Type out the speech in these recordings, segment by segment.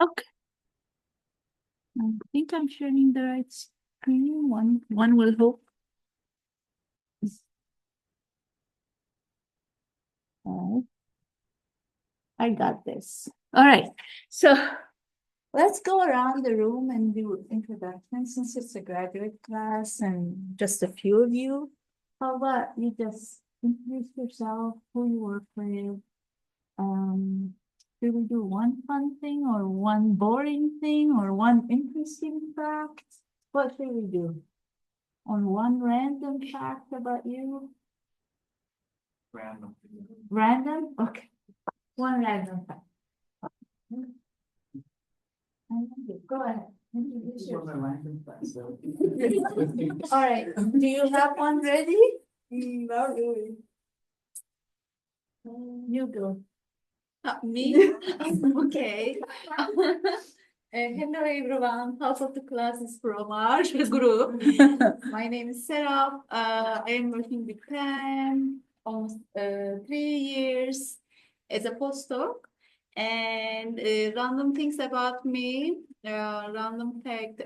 Okay. I think I'm sharing the right screen. One will hope. All right. I got this. All right. So let's go around the room and do introductions since it's a graduate class and just a few of you. How about you just introduce yourself, who you work with? Should we do one fun thing or one boring thing or one interesting fact? What should we do? On one random fact about you? Random. Random? Okay. One random fact. Go ahead. Introduce yourself. All right. Do you have one ready? Not really. You go. Me? Okay. Hello everyone. Half of the class is from our group. My name is Serap. I am working with them almost 3 years as a postdoc. And random things about me, random fact.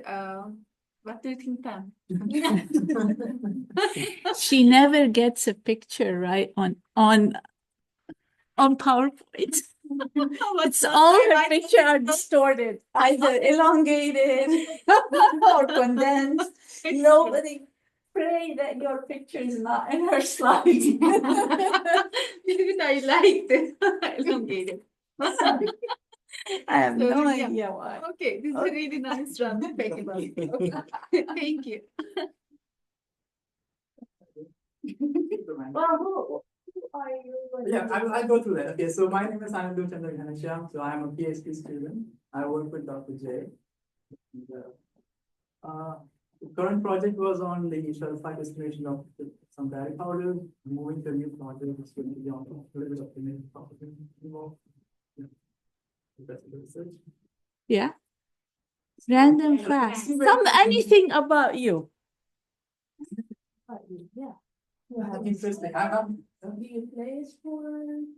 What do you think, Pam? She never gets a picture right on PowerPoint. It's all her picture are distorted, either elongated or condensed. Nobody pray that your picture is not in her slides. Even I liked it. Elongated. I have So, no yeah. idea why. Okay, this is a really nice random fact about you. Thank you. Well, who are you? Yeah, I'll go through that. Okay, so my name is Anandu Chandra Ghanashyam. So I'm a PhD student. I work with Dr. J. And, the current project was on the sulfide distillation of some dairy powder. Moving to a new project, it's going to be on a little bit of the main topic involved. Yeah. That's the research. Yeah. Random facts. Anything about you. Yeah. Interesting. Do you play sport?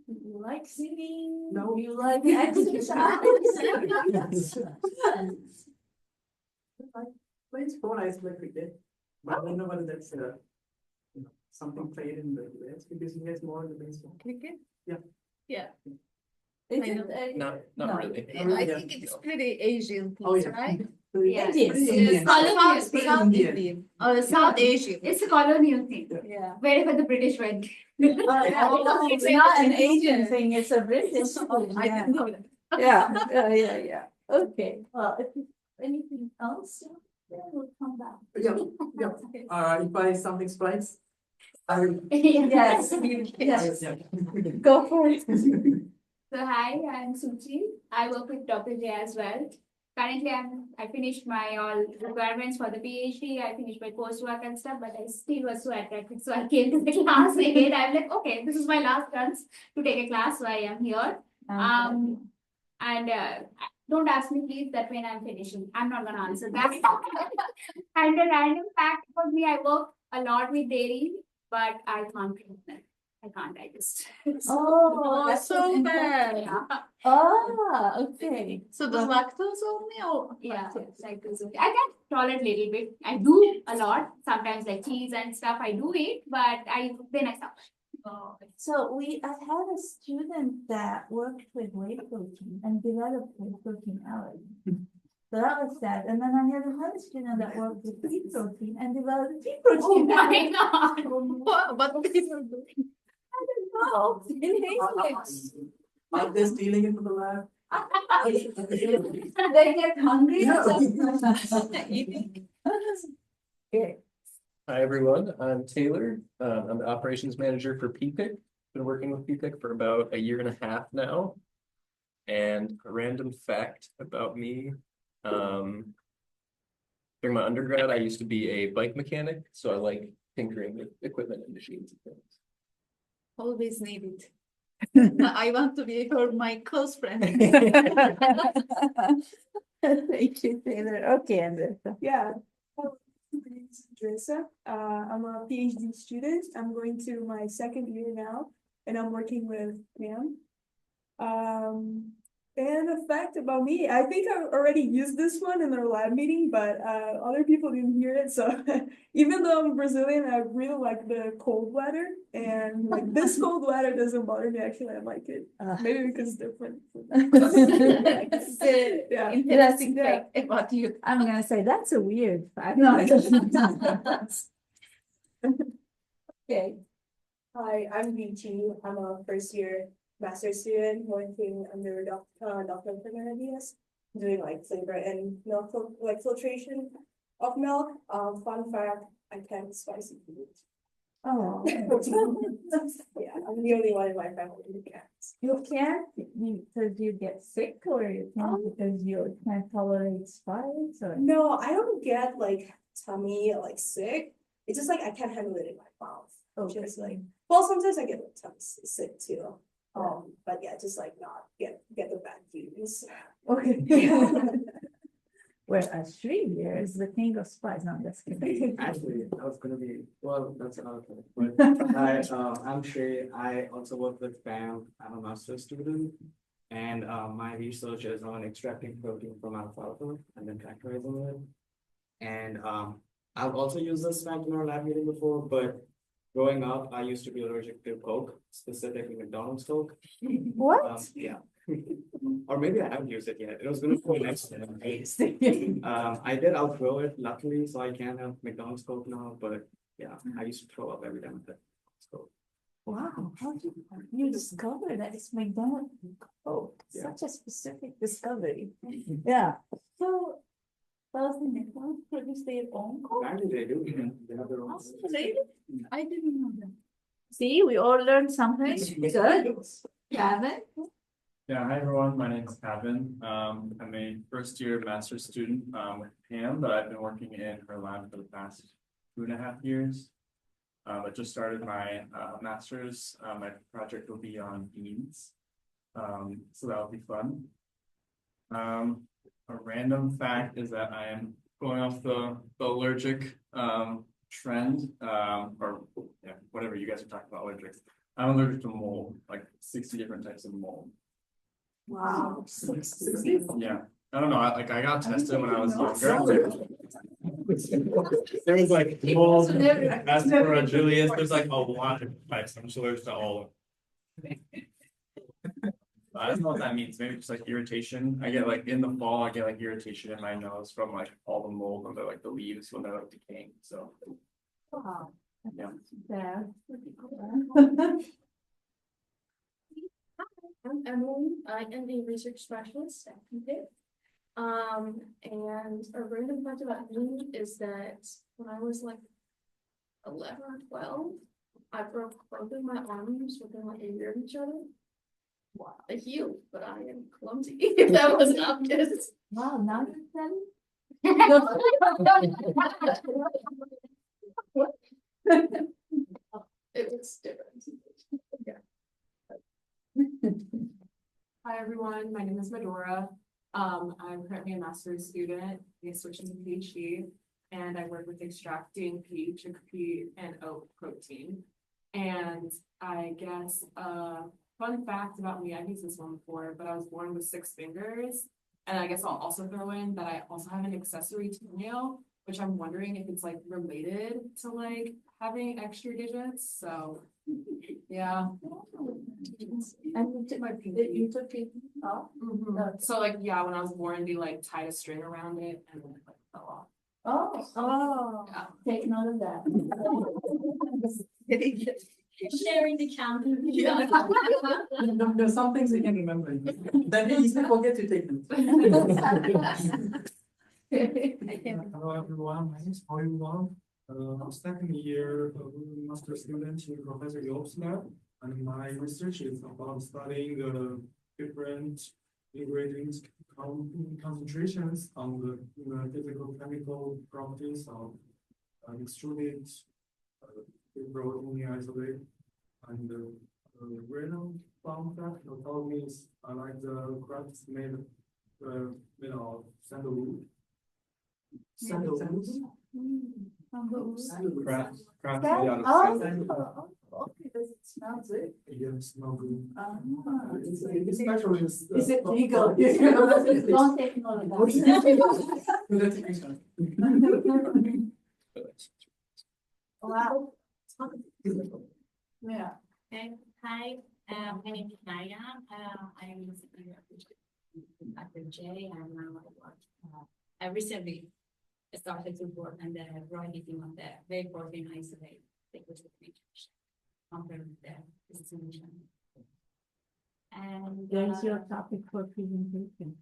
Do you like singing? No. Do you like exercise? Play sport, I play cricket, but I don't know whether that's something played in the US because he has more in the baseball. Cricket? Yeah. Yeah. Is I know. it, Not no. really. I think it's pretty Asian Oh, things, yeah. right? Yes. Indian. South Indian. Indian. South Asian. It's a colonial thing. Yeah. Wherever the British went. It's not an Asian thing, it's a British thing. I didn't know that. Yeah. Okay, well, if you, anything else, then we'll come back. Yeah, yeah. If I something strikes, I will. Yes, yes, Yeah. go for it. So hi, I'm Suchi. I work with Dr. J as well. Currently, I finished my all requirements for the PhD. I finished my coursework and stuff, but I still was so attracted. So I came to the class again. I'm like, okay, this is my last chance to take a class, so I am here. And don't ask me please that when I'm finishing. I'm not gonna answer that. And a random fact about me, I work a lot with dairy, but I can't drink that. I can't digest. Oh, That's so bad. Yeah. Okay. So does lactose only or? Yeah, like this. I can tolerate little bit. I do a lot. Sometimes like cheese and stuff I do eat, but then I stop. So I had a student that worked with whey protein and developed whey protein allergy. So that was sad. And then I had another student that worked with pea protein and developed pea Oh protein my allergy. god. What people do? I don't know. Inhaling it. Are they stealing it from the lab? They get hungry. Okay. Hi, everyone. I'm Taylor. I'm the operations manager for PPIC. Been working with PPIC for about 1.5 years now. And a random fact about me. During my undergrad, I used to be a bike mechanic, so I like tinkering with equipment and machines and things. Always need it. I want to be my close friend. Thank you, Taylor. Okay, Andressa. Yeah. My name is Andressa. I'm a PhD student. I'm going to my second year now, and I'm working with Pam. And the fact fact about me. I think I already used this one in our lab meeting, but other people didn't hear it. So even though I'm Brazilian, I really like the cold weather, and like this cold weather doesn't bother me. Actually, I like it. Maybe because it's different. Yeah. Interesting Yeah. fact about you. I'm gonna say that's a weird fact. No, it doesn't. Okay. Hi, I'm VT. I'm a first year master's student working under Dr. Fernandez, doing like flavor and milk, like filtration of milk. Fun fact, I can't eat spicy food. Oh, Yeah, I'm the only one in my family who can't. you can't because you get sick, or you can't because you can't tolerate spice, or? No, I don't get like tummy like sick. It's just like I can't handle it in my mouth. Okay. Just like, well, sometimes I get like tummy sick too. But yeah, just like not get the bad views. Okay. Whereas 3 years, the king of spice, no, that's kidding. Actually, I was gonna be, well, that's another thing, but I'm Shay, I also work with BAM, I'm a master's student. And my research is on extracting protein from alfalfa and then characterizing it. And I've also used this fact in our lab meeting before, but growing up, I used to be allergic to Coke, specifically McDonald's Coke. What? Yeah. Or maybe I haven't used it yet. It was gonna go next year. I did outgrow it, luckily, so I can have McDonald's Coke now, but yeah, I used to throw up every time I had Coke. Wow, how did you discover that it's McDonald's Coke? Yeah. Such a specific discovery. Yeah. So, does the McDonald's produce their own Coke? Apparently they do, they have their own. Oh, really? I didn't know that. See, we all learned something. Good. Gavin? Yeah, hi everyone, my name is Kevin. I'm a first year master's student with Pam, but I've been working in her lab for the past 2.5 years. I just started my master's. My project will be on beans. So that'll be fun. A random fact is that I am going off the allergic trend, or yeah, whatever you guys are talking about allergics. I'm allergic to mold, like 60 different types of mold. Wow. Yeah, I don't know. I got tested when I was younger. There was like mold, aspergillus. There's like a lot of types. I'm just allergic to all of them. I don't know what that means. Maybe just like irritation. I get like in the fall, I get like irritation in my nose from like all the mold under like the leaves when they're like decaying. So Wow. yeah. Yeah. I'm Emily. I am a research specialist at PIC. And a random fact about me is that when I was like 11 or 12, I broke both of my arms within like a year of each other. Wow, I healed, but I am clumsy. If that was obvious. Wow, now you're telling? It was different. Hi, everyone. My name is Medora. I'm currently a master's student, I switching to PhD, and I work with extracting pea, chickpea, and oat protein. And I guess fun fact about me, I've used this one before, but I was born with 6 fingers. And I guess I'll also throw in that I also have an accessory toenail, which I'm wondering if it's like related to like having extra digits. So yeah. And you took my pivot, you took it off? So like, yeah, when I was born, they like tied a string around it and then it like fell off. Oh, Yeah. take note of that. Sharing the counter. There's some things you can remember. Then you easily forget to take them. Hello everyone, my name is Paul Wang. I'm second year master student in Professor Yop's lab, and my research is about studying the different ingredients concentrations on the physical chemical properties of extruded protein isolate. And the random fun fact about me is I like the crafts made of sandalwood. Sandalwood. Craft made out of sandalwood. Okay, does it smell good? Yes, no good. It's special. Is it legal? Don't take note of that. Wow. Yeah. Okay, hi, my name is Naya. I'm a senior at J, and now I work. I recently started to work on the writing on the very organized way, liquid communication, compared with the destination. And There's your topic for presentation.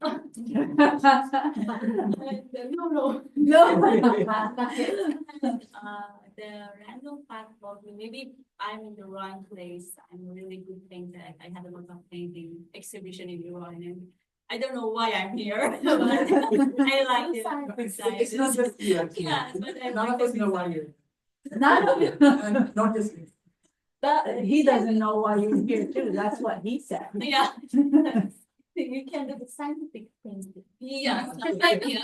no. The random fact about me, maybe I'm in the wrong place. I'm really good painter. I have a lot of painting exhibition in Iran, and I don't know why I'm here, but I like it. It's not just you, actually. Yeah, but I None like of us the know why design. you're. None of it. And not just you. But he doesn't know why you're here too. That's what he said. Yeah. You can do the scientific things. Yeah, but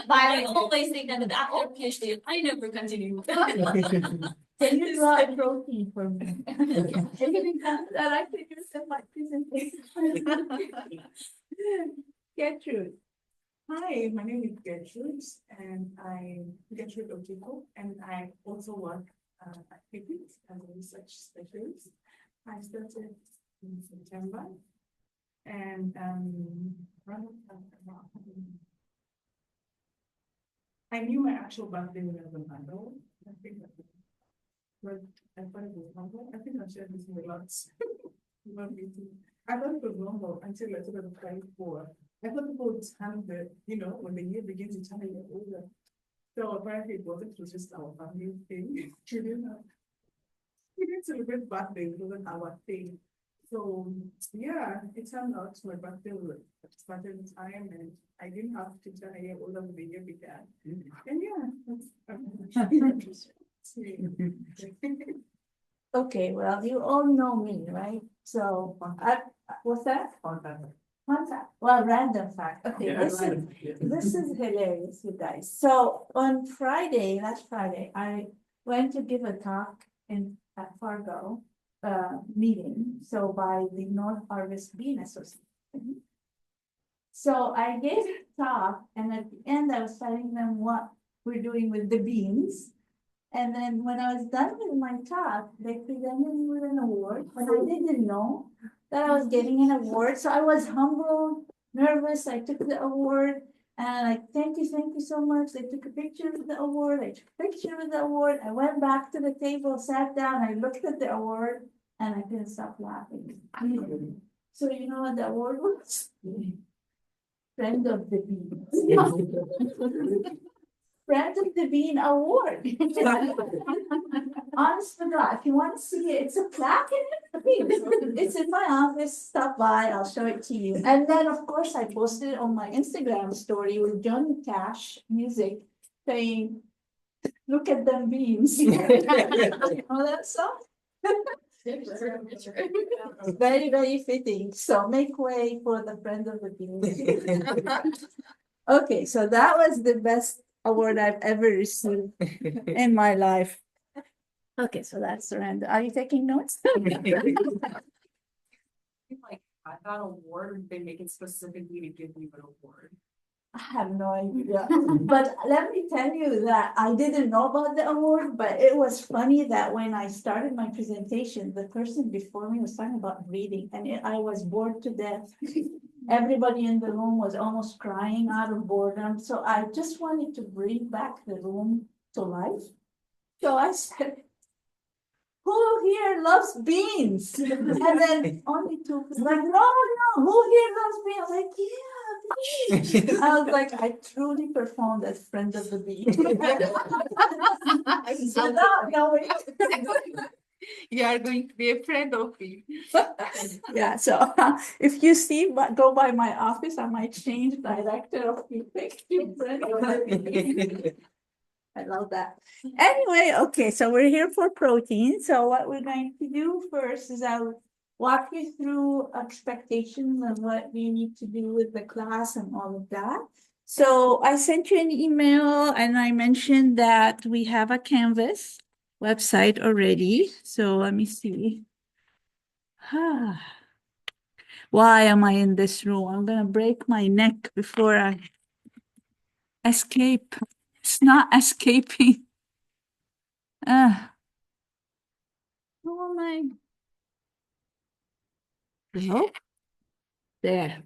I always think that after PhD, I never continue. Can you draw a protein for me? That I could use in my presentation. Gertrude. Hi, my name is Gertrude, and I'm Gertrude Ojiko, and I also work at PIPIT as a research specialist. I started in September, and I knew my actual birthday when I was in Handle. I think that, but I thought it was Handle. I think I shared this with lots. I thought it was normal until I took a try for. I thought people would turn when the year begins to turn a year older. So apparently it wasn't, it was just our family thing. We didn't celebrate birthdays, it wasn't our thing. So yeah, it turned out my birthday was started in time, and I didn't have to turn a year older when the year began. And yeah, Okay, well, you all know me, right? So, what's that? Fun fact. Well, random fact. Okay, Yeah, this is hilarious, you guys. So on Friday, last Friday, I went to give a talk at Fargo meeting, so by the North Harvest Bean Association. So I gave a talk, and at the end, I was telling them what we're doing with the beans. And then when I was done with my talk, they presented me with an award, and I didn't know that I was getting an award. So I was humbled, nervous. I took the award, and like, thank you so much. They took a picture with the award. I took a picture with the award. I went back to the table, sat down, I looked at the award, and I couldn't stop laughing. So you know what the award was? Friend of the Bean. Friend of the Bean Award. Honest to God, if you want to see it, it's a plaque in it. It's in my office. Stop by, I'll show it to you. And then, of course, I posted it on my Instagram story with Johnny Cash music saying, "Look at them beans." You know that song? Very, very fitting. So make way for the Friend of the Bean. Okay, so that was the best award I've ever received in my life. Okay, so that's random. Are you taking notes? Like, I got an award, they make it specifically to give you an award. I have no idea. But let me tell you that I didn't know about the award, but it was funny that when I started my presentation, the person before me was talking about reading, and I was bored to death. Everybody in the room was almost crying out of boredom. So I just wanted to bring back the room to life. So I said, "Who here loves beans?" And then only two people like, "No, who here loves beans?" I was like, "Yeah, beans." I was like, I truly performed as Friend of the Bean. So now knowing. You are going to be a friend of me. Yeah, so if you see, go by my office, I might change director of PPIC to Friend of the Bean. I love that. Anyway, okay, so we're here for protein. So what we're going to do first is I'll walk you through expectations and what we need to do with the class and all of that. So I sent you an email and I mentioned that we have a Canvas website already. So let me see. Why am I in this room? I'm gonna break my neck before I escape. It's not escaping. Oh my. Hello? There.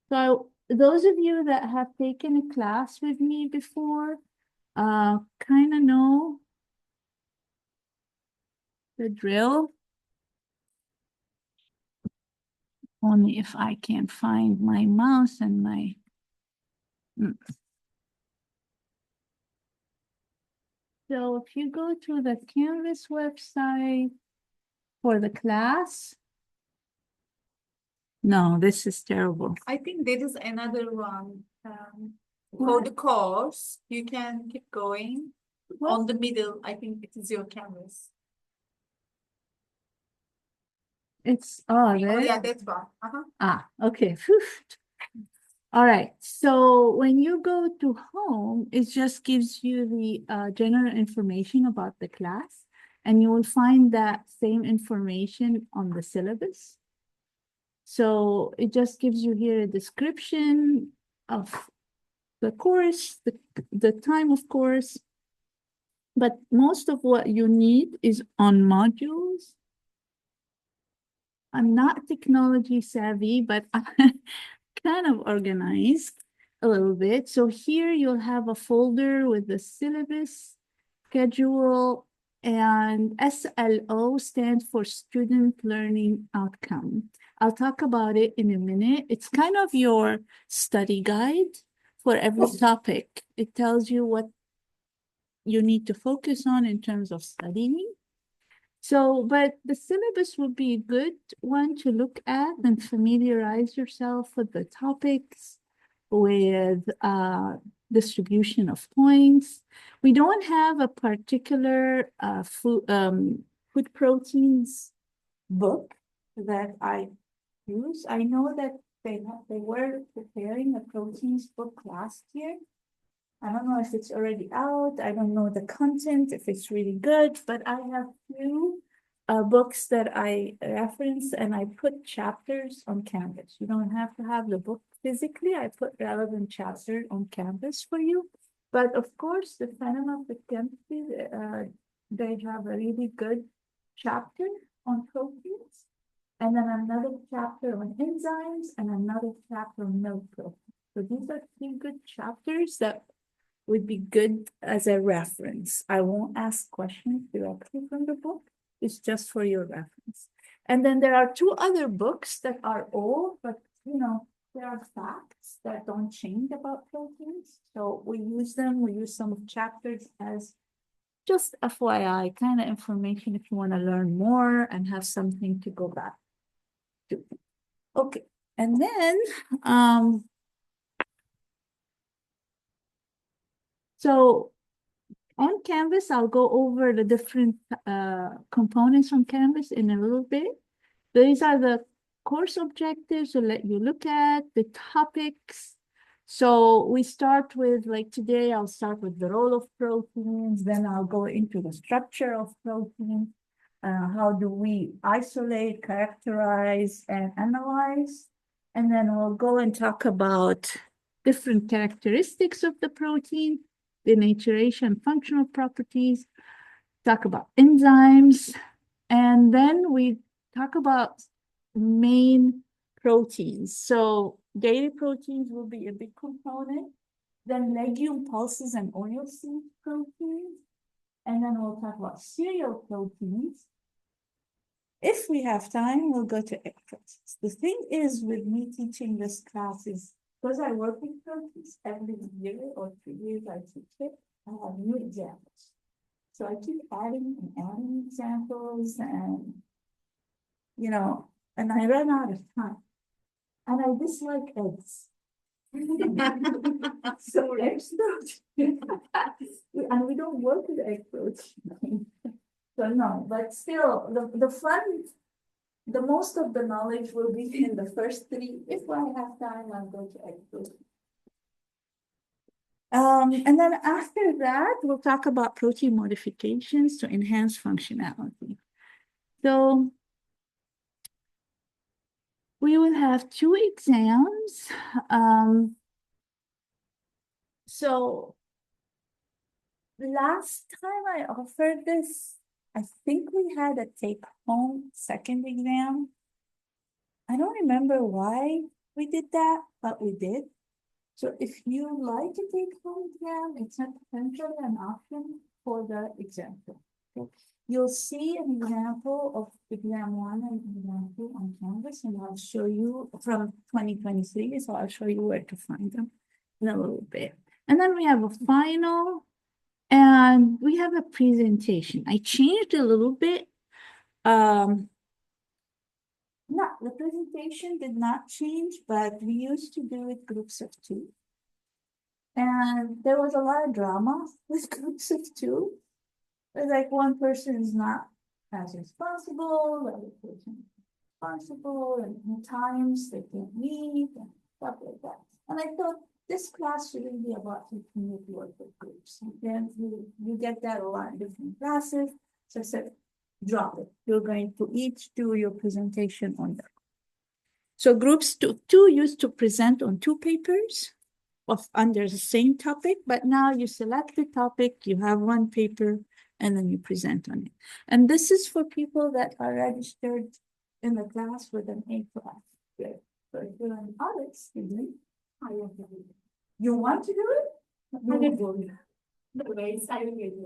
So those of you that have taken a class with me before, kind of know the drill. Only if I can find my mouse and my. So if you go to the Canvas website for the class. No, this is terrible. I think there is another one. For the course, you can keep going. On the middle, I think it is your canvas. It's Oh, yeah, that's one. Okay. Phew. All right. So when you go to home, it just gives you the general information about the class, and you will find that same information on the syllabus. So it just gives you here a description of the course, the time of course, but most of what you need is on modules. I'm not technology savvy, but I'm kind of organized a little bit. So here you'll have a folder with the syllabus, schedule, and SLO stands for Student Learning Outcome. I'll talk about it in a minute. It's kind of your study guide for every topic. It tells you what you need to focus on in terms of studying. So, but the syllabus would be a good one to look at and familiarize yourself with the topics, with distribution of points. We don't have a particular food proteins book that I use. I know that they were preparing a proteins book last year. I don't know if it's already out. I don't know the content, if it's really good, but I have few books that I reference and I put chapters on Canvas. You don't have to have the book physically. I put relevant chapter on Canvas for you. But of course, the Phenom of the Chemistry, they have a really good chapter on proteins, and then another chapter on enzymes, and another chapter on milk proteins. So these are three good chapters that would be good as a reference. I won't ask questions directly from the book. It's just for your reference. And then there are two other books that are old, but there are facts that don't change about proteins. So we use them. We use some of chapters as just FYI kind of information if you want to learn more and have something to go back to. Okay. And then so on Canvas, I'll go over the different components on Canvas in a little bit. These are the course objectives to let you look at, the topics. So we start with, like today, I'll start with the role of proteins, then I'll go into the structure of proteins. How do we isolate, characterize, and analyze? And then we'll go and talk about different characteristics of the protein, the denaturation, functional properties, talk about enzymes, and then we talk about main proteins. So dairy proteins will be a big component, then legume pulses and oilseed proteins, and then we'll talk about cereal proteins. If we have time, we'll go to egg proteins. The thing is with me teaching this class is because I work with proteins every year or 2 years I teach it, I have new examples. So I keep adding and adding examples and, and I run out of time. And I dislike eggs. So eggs protein. And we don't work with egg protein. So no, but still, the fun the most of the knowledge will be in the first three. If I have time, I'll go to expo. And then after that, we'll talk about protein modifications to enhance functionality. So we will have two exams. So last time I offered this, I think we had a take-home second exam. I don't remember why we did that, but we did. So if you like to take home exam, it's not potentially an option for the example. Okay. You'll see an example of exam one and exam two on Canvas, and I'll show you from 2023. So I'll show you where to find them in a little bit. And then we have a final, and we have a presentation. I changed a little bit. No, the presentation did not change, but we used to do it groups of two. And there was a lot of drama with groups of two. It's like one person is not as responsible, the other person is responsible, and at times they can't meet and stuff like that. And I thought this class shouldn't be about teaching you to work with groups. And then you get that a lot in different classes. So I said, drop it. You're going to each do your presentation on that. So groups two used to present on two papers of under the same topic, but now you select the topic, you have one paper, and then you present on it. And this is for people that are registered in the class with an A class. Good. So if you're an audit student, you want to do it? You will do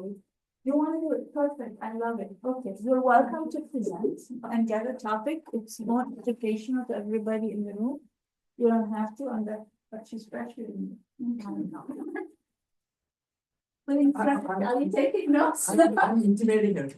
it. You want to do it? Perfect. I love it. Okay. You're welcome to present and get a topic. It's more educational to everybody in the room. You don't have to, but she's pressuring you. Are you taking notes? I'm intimidating her.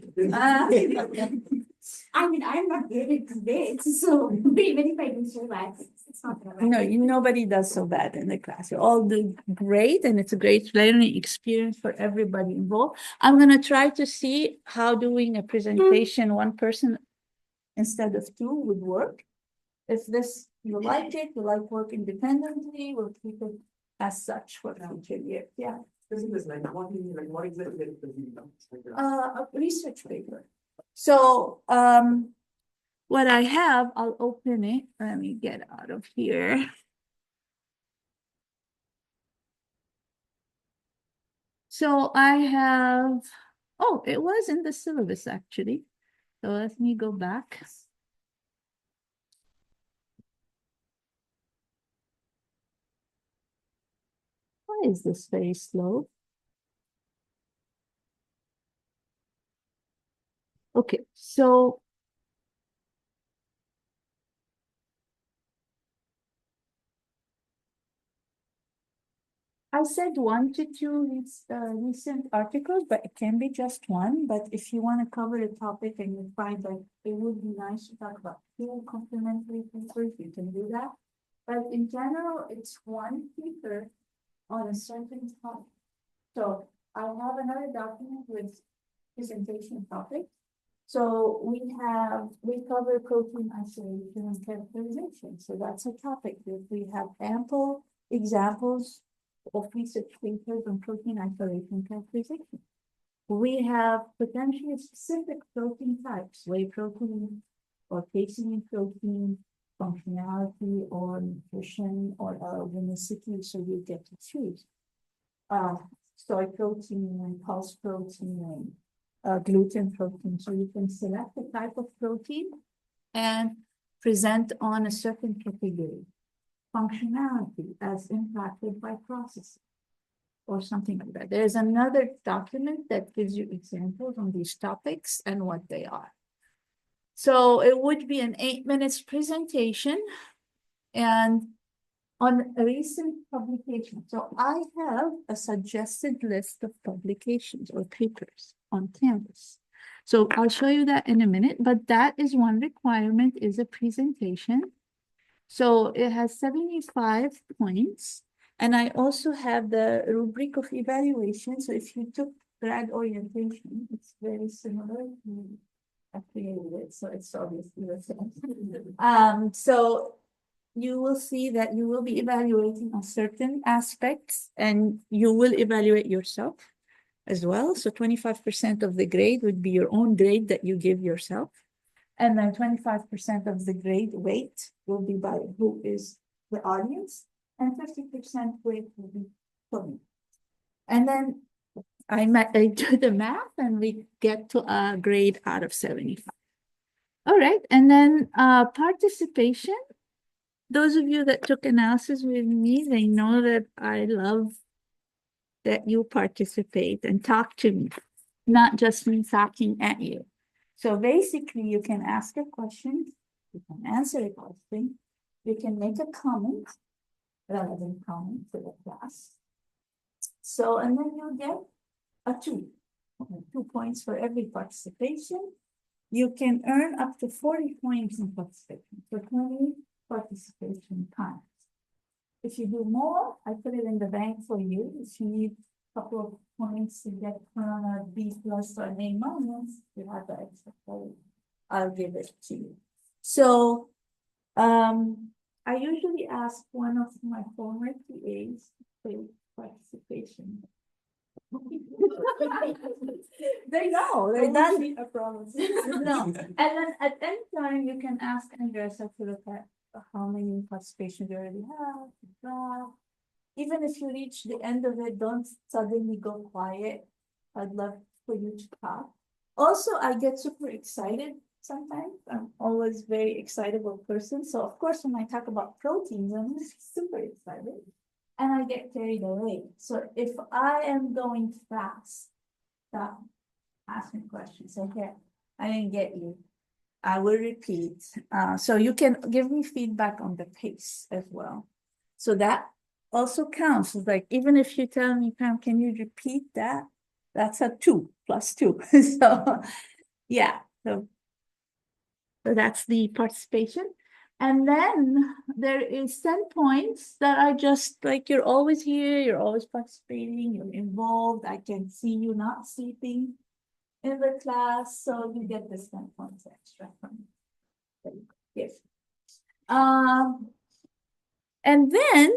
I mean, I'm not good at debates, so even if I do so bad, it's not gonna matter. No, nobody does so bad in the class. You all do great, and it's a great learning experience for everybody involved. I'm gonna try to see how doing a presentation one person instead of two would work. If you like it, you like work independently, we'll keep it as such for future years. Yeah. This is like what exactly is the A research paper. So what I have, I'll open it. Let me get out of here. So I have, oh, it was in the syllabus actually. So let me go back. Why is this very slow? Okay, so I said 1 to 2 recent articles, but it can be just one. But if you want to cover a topic and you find that it would be nice to talk about 2 complementary papers, you can do that. But in general, it's one paper on a certain topic. So I have another document with presentation topics. So we cover protein isolation and characterization. So that's a topic that we have ample examples of research papers on protein isolation characterization. We have potentially specific protein types, whey protein or casein protein, functionality or nutrition or aromaticity, so you get to choose. Soy protein and pulse protein and gluten protein. So you can select the type of protein and present on a certain category. Functionality as impacted by processing or something like that. There's another document that gives you examples on these topics and what they are. So it would be an 8 minutes presentation and on a recent publication. So I have a suggested list of publications or papers on Canvas. So I'll show you that in a minute, but that is one requirement is a presentation. So it has 75 points. And I also have the rubric of evaluation. So if you took grad orientation, it's very similar to I created it, so it's obviously the same. So you will see that you will be evaluating on certain aspects and you will evaluate yourself as well. So 25% of the grade would be your own grade that you give yourself. And then 25% of the grade weight will be by who is the audience, and 50% weight will be for me. And then I do the math and we get to a grade out of 75. All right, and then participation. Those of you that took analysis with me, they know that I love that you participate and talk to me, not just me talking at you. So basically, you can ask a question, you can answer a question, you can make a comment, relevant comment to the class. So, and then you get a 2 points for every participation. You can earn up to 40 points in participation, so 20 participation times. If you do more, I put it in the bank for you. If you need a couple of points to get on a B plus or an A minus, you have the extra credit. I'll give it to you. So I usually ask one of my former TAs to participation. They know, they're done. I promise. No, and then at any time you can ask Andressa to look at how many participations you already have. Even if you reach the end of it, don't suddenly go quiet. I'd love for you to talk. Also, I get super excited sometimes. I'm always very excitable person. So of course, when I talk about proteins, I'm super excited. And I get carried away. So if I am going fast, stop, ask me questions. Okay, I didn't get you. I will repeat. So you can give me feedback on the pace as well. So that also counts. It's like, even if you tell me, Pam, can you repeat that? That's a 2 plus 2. So yeah, so that's the participation. And then there is 10 points that are just like, you're always here, you're always participating, you're involved. I can see you not sleeping in the class, so you get this 10 points extra from me. Yes. And then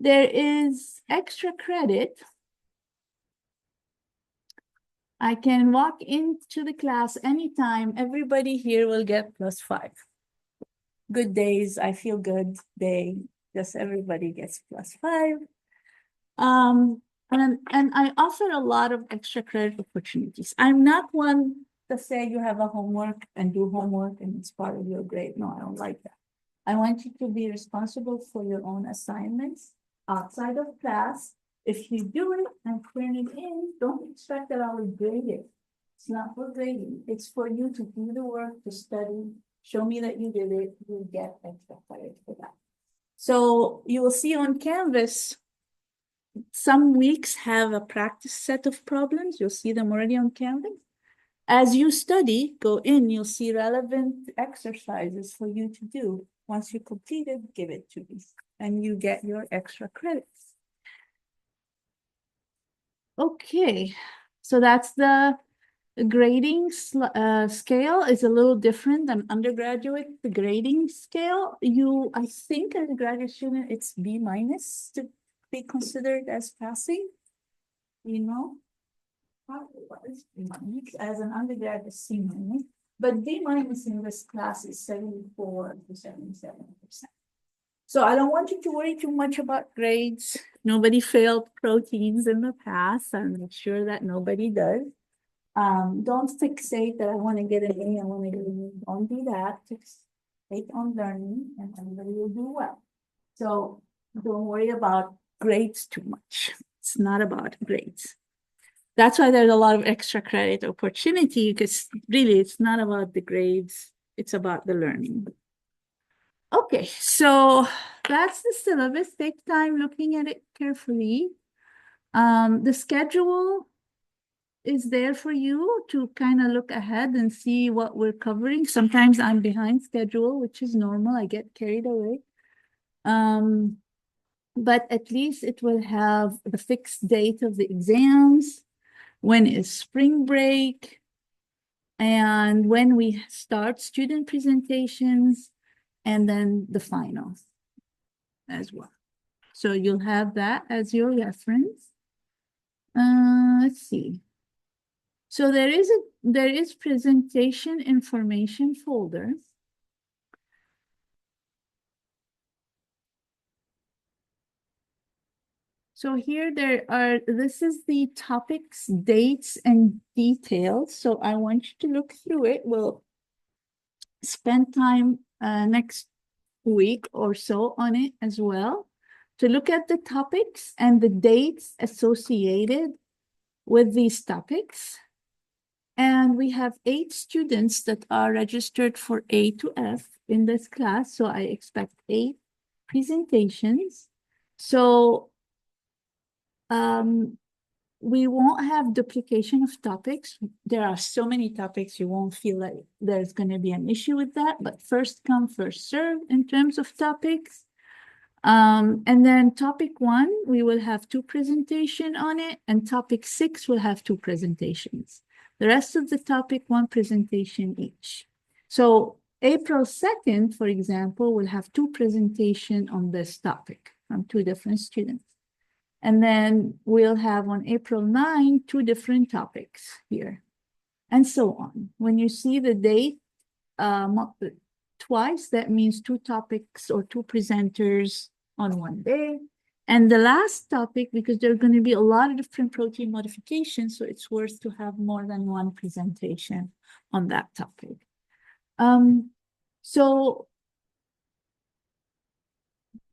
there is extra credit. I can walk into the class anytime. Everybody here will get +5. Good days, I feel good day, just everybody gets +5. And I offer a lot of extra credit opportunities. I'm not one to say you have a homework and do homework and it's part of your grade. No, I don't like that. I want you to be responsible for your own assignments outside of class. If you do it and turn it in, don't expect that I will grade it. It's not for grading. It's for you to do the work, to study, show me that you did it, you get extra credit for that. So you will see on Canvas, some weeks have a practice set of problems. You'll see them already on Canvas. As you study, go in, you'll see relevant exercises for you to do. Once you complete it, give it to me, and you get your extra credits. Okay, so that's the grading scale is a little different than undergraduate. The grading scale, I think as a graduate student, it's B- to be considered as passing. You know, what is B-? As an undergrad, it's C-, but B- in this class is 74 to 77%. So I don't want you to worry too much about grades. Nobody failed proteins in the past. I'm sure that nobody does. Don't fixate that I want to get an A, I want to get an A. Don't do that. Fixate on learning and everybody will do well. So don't worry about grades too much. It's not about grades. That's why there's a lot of extra credit opportunity, because really it's not about the grades, it's about the learning. Okay, so that's the syllabus. Take time looking at it carefully. The schedule is there for you to kind of look ahead and see what we're covering. Sometimes I'm behind schedule, which is normal. I get carried away. But at least it will have the fixed date of the exams. When is spring break? And when we start student presentations, and then the finals as well. So you'll have that as your reference. Let's see. So there is presentation information folder. So here this is the topics, dates, and details. So I want you to look through it. We'll spend time next week or so on it as well to look at the topics and the dates associated with these topics. And we have 8 students that are registered for A to F in this class. So I expect 8 presentations. So we won't have duplication of topics. There are so many topics, you won't feel like there's going to be an issue with that, but first come, first serve in terms of topics. And then topic 1, we will have 2 presentations on it, and topic 6 will have 2 presentations. The rest of the topic, 1 presentation each. So April 2nd, for example, will have 2 presentations on this topic from 2 different students. And then we'll have on April 9, 2 different topics here, and so on. When you see the date twice, that means 2 topics or 2 presenters on one day. And the last topic, because there are going to be a lot of different protein modifications, so it's worth to have more than 1 presentation on that topic. So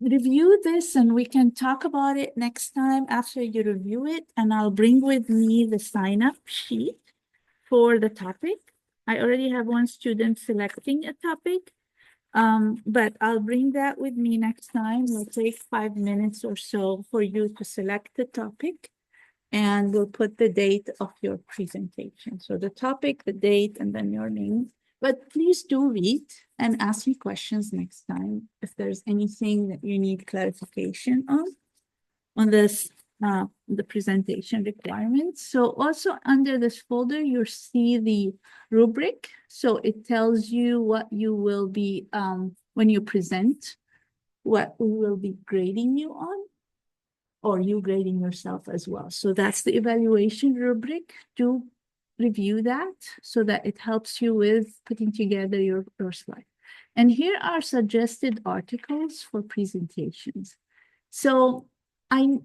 review this, and we can talk about it next time after you review it, and I'll bring with me the sign-up sheet for the topic. I already have 1 student selecting a topic, but I'll bring that with me next time. It'll take 5 minutes or so for you to select the topic, and we'll put the date of your presentation. So the topic, the date, and then your name. But please do read and ask me questions next time if there's anything that you need clarification on this, the presentation requirements. So also under this folder, you'll see the rubric. So it tells you what you will be, when you present, what we will be grading you on, or you grading yourself as well. So that's the evaluation rubric. Do review that so that it helps you with putting together your slide. And here are suggested articles for presentations. So I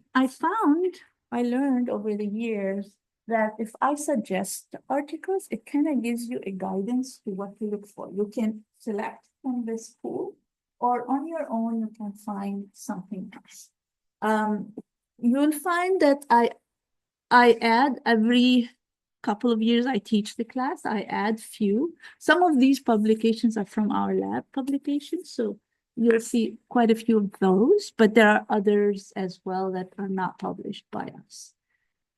learned over the years that if I suggest articles, it kind of gives you a guidance to what to look for. You can select from this pool, or on your own, you can find something else. You'll find that I add every couple of years I teach the class, I add few. Some of these publications are from our lab publications, so you'll see quite a few of those, but there are others as well that are not published by us.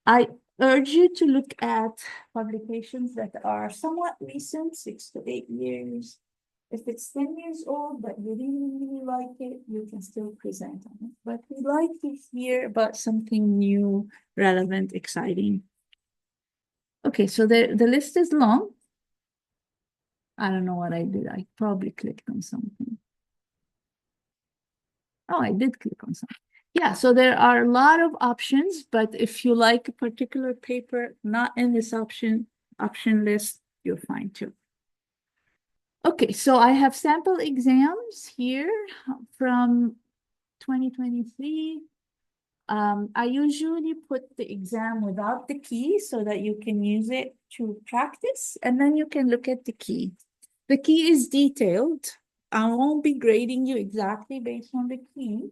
I urge you to look at publications that are somewhat recent, 6 to 8 years. If it's 10 years old, but you really, really like it, you can still present on it. But we'd like to hear about something new, relevant, exciting. Okay, so the list is long. I don't know what I did. I probably clicked on something. Oh, I did click on something. Yeah, so there are a lot of options, but if you like a particular paper not in this option list, you'll find too. Okay, so I have sample exams here from 2023. I usually put the exam without the key so that you can use it to practice, and then you can look at the key. The key is detailed. I won't be grading you exactly based on the key,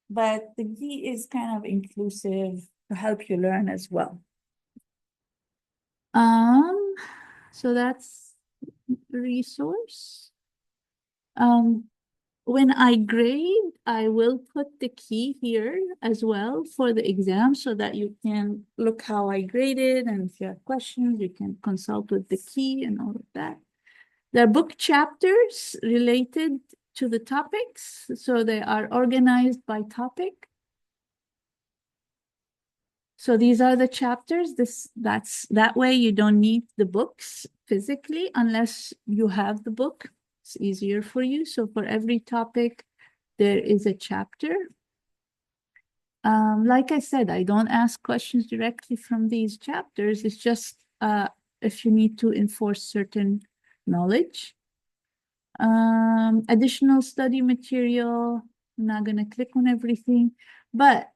but the key is kind of inclusive to help you learn as well. So that's resource. When I grade, I will put the key here as well for the exam so that you can look how I graded, and if you have questions, you can consult with the key and all of that. There are book chapters related to the topics, so they are organized by topic. So these are the chapters. That way you don't need the books physically unless you have the book. It's easier for you. So for every topic, there is a chapter. Like I said, I don't ask questions directly from these chapters. It's just if you need to enforce certain knowledge. Additional study material. I'm not going to click on everything, but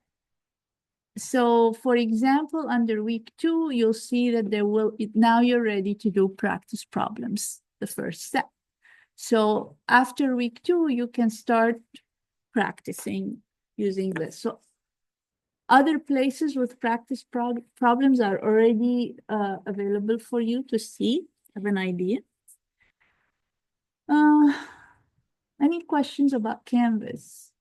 so for example, under week 2, you'll see that now you're ready to do practice problems, the first step. So after week 2, you can start practicing using this. So other places with practice problems are already available for you to see, have an idea. Any questions about Canvas?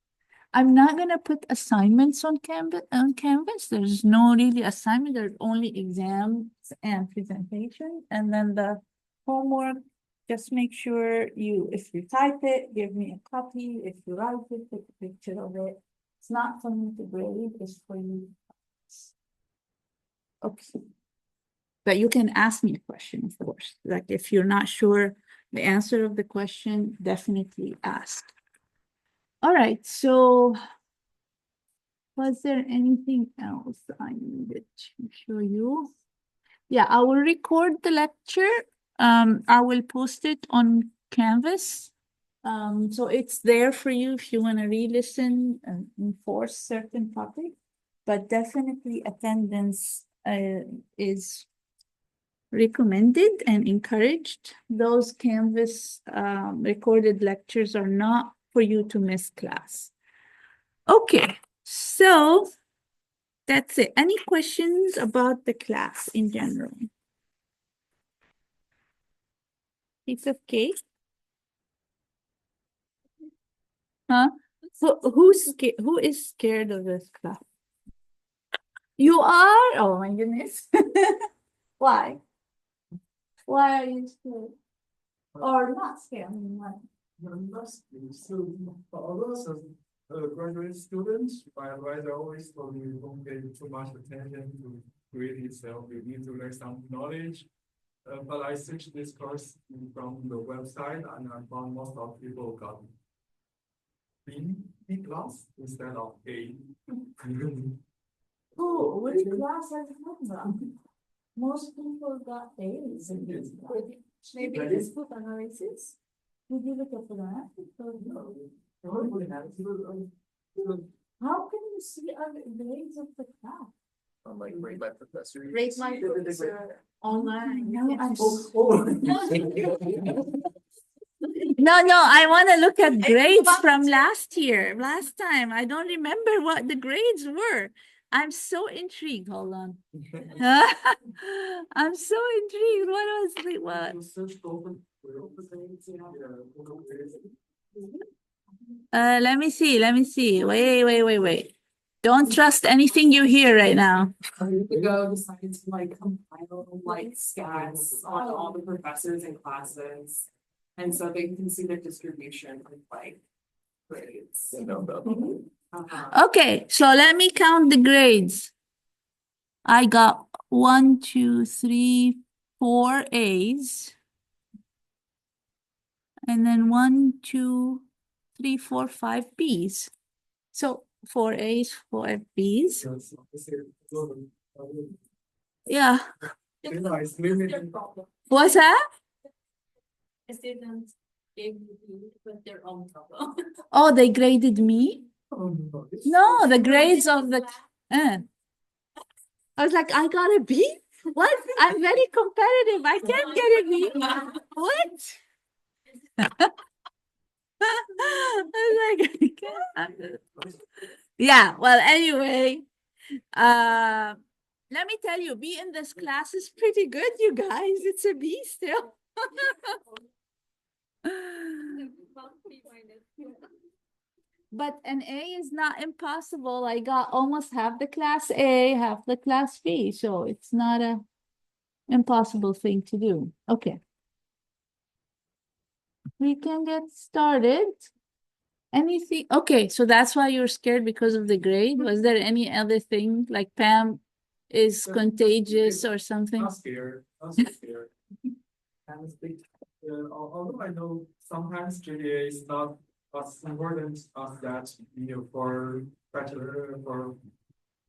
I'm not gonna put assignments on Canvas. There's no really assignment. There's only exams and presentation, and then the homework. Just make sure if you type it, give me a copy. If you write it, take a picture of it. It's not for me to grade. It's for you. Okay. But you can ask me a question, of course. Like if you're not sure the answer of the question, definitely ask. All right, so was there anything else I needed to show you? Yeah, I will record the lecture. I will post it on Canvas. So it's there for you if you want to re-listen and enforce certain topics. But definitely attendance is recommended and encouraged. Those Canvas recorded lectures are not for you to miss class. Okay, so that's it. Any questions about the class in general? Piece of cake? Huh? Who is scared of this class? You are? Oh my goodness. Why? Why are you scared? Or not scared? I mean, why? So, for us as graduate students, my advisor always told me don't pay too much attention to grade itself. You need to learn some knowledge. But I searched this course from the website and I found most of people got B class instead of A. Who? Which class has that? Most people got A's in this class. Maybe it's book analysis. We give it a that. How can you see other grades of the class? I'm like rate my professor. Rate my professor online. No, I'm No, No, I want to look at grades from last year, last time. I don't remember what the grades were. I'm so intrigued. Hold on. I'm so intrigued. What was the what? Let me see. Let me see. Wait. Don't trust anything you hear right now. Ago decided to like compile like stats on all the professors and classes. And so they can see the distribution of like grades. Okay, so let me count the grades. I got 1, 2, 3, 4 A's. And then 1, 2, 3, 4, 5 B's. So 4 A's, 4 B's. Yeah. What's that? Students gave you with their own trouble. Oh, they graded me? No, the grades of the. I was like, I got a B? What? I'm very competitive. I can't get a B. What? I was like, yeah, well, anyway, let me tell you, B in this class is pretty good, you guys. It's a B still. But an A is not impossible. I got almost half the class A, half the class B. So it's not a impossible thing to do. Okay. We can get started. Anything? Okay, so that's why you're scared because of the grade. Was there any other thing like Pam is contagious or something? Not scared. Not so scared. honestly. Although I know sometimes GPA is not as important as that for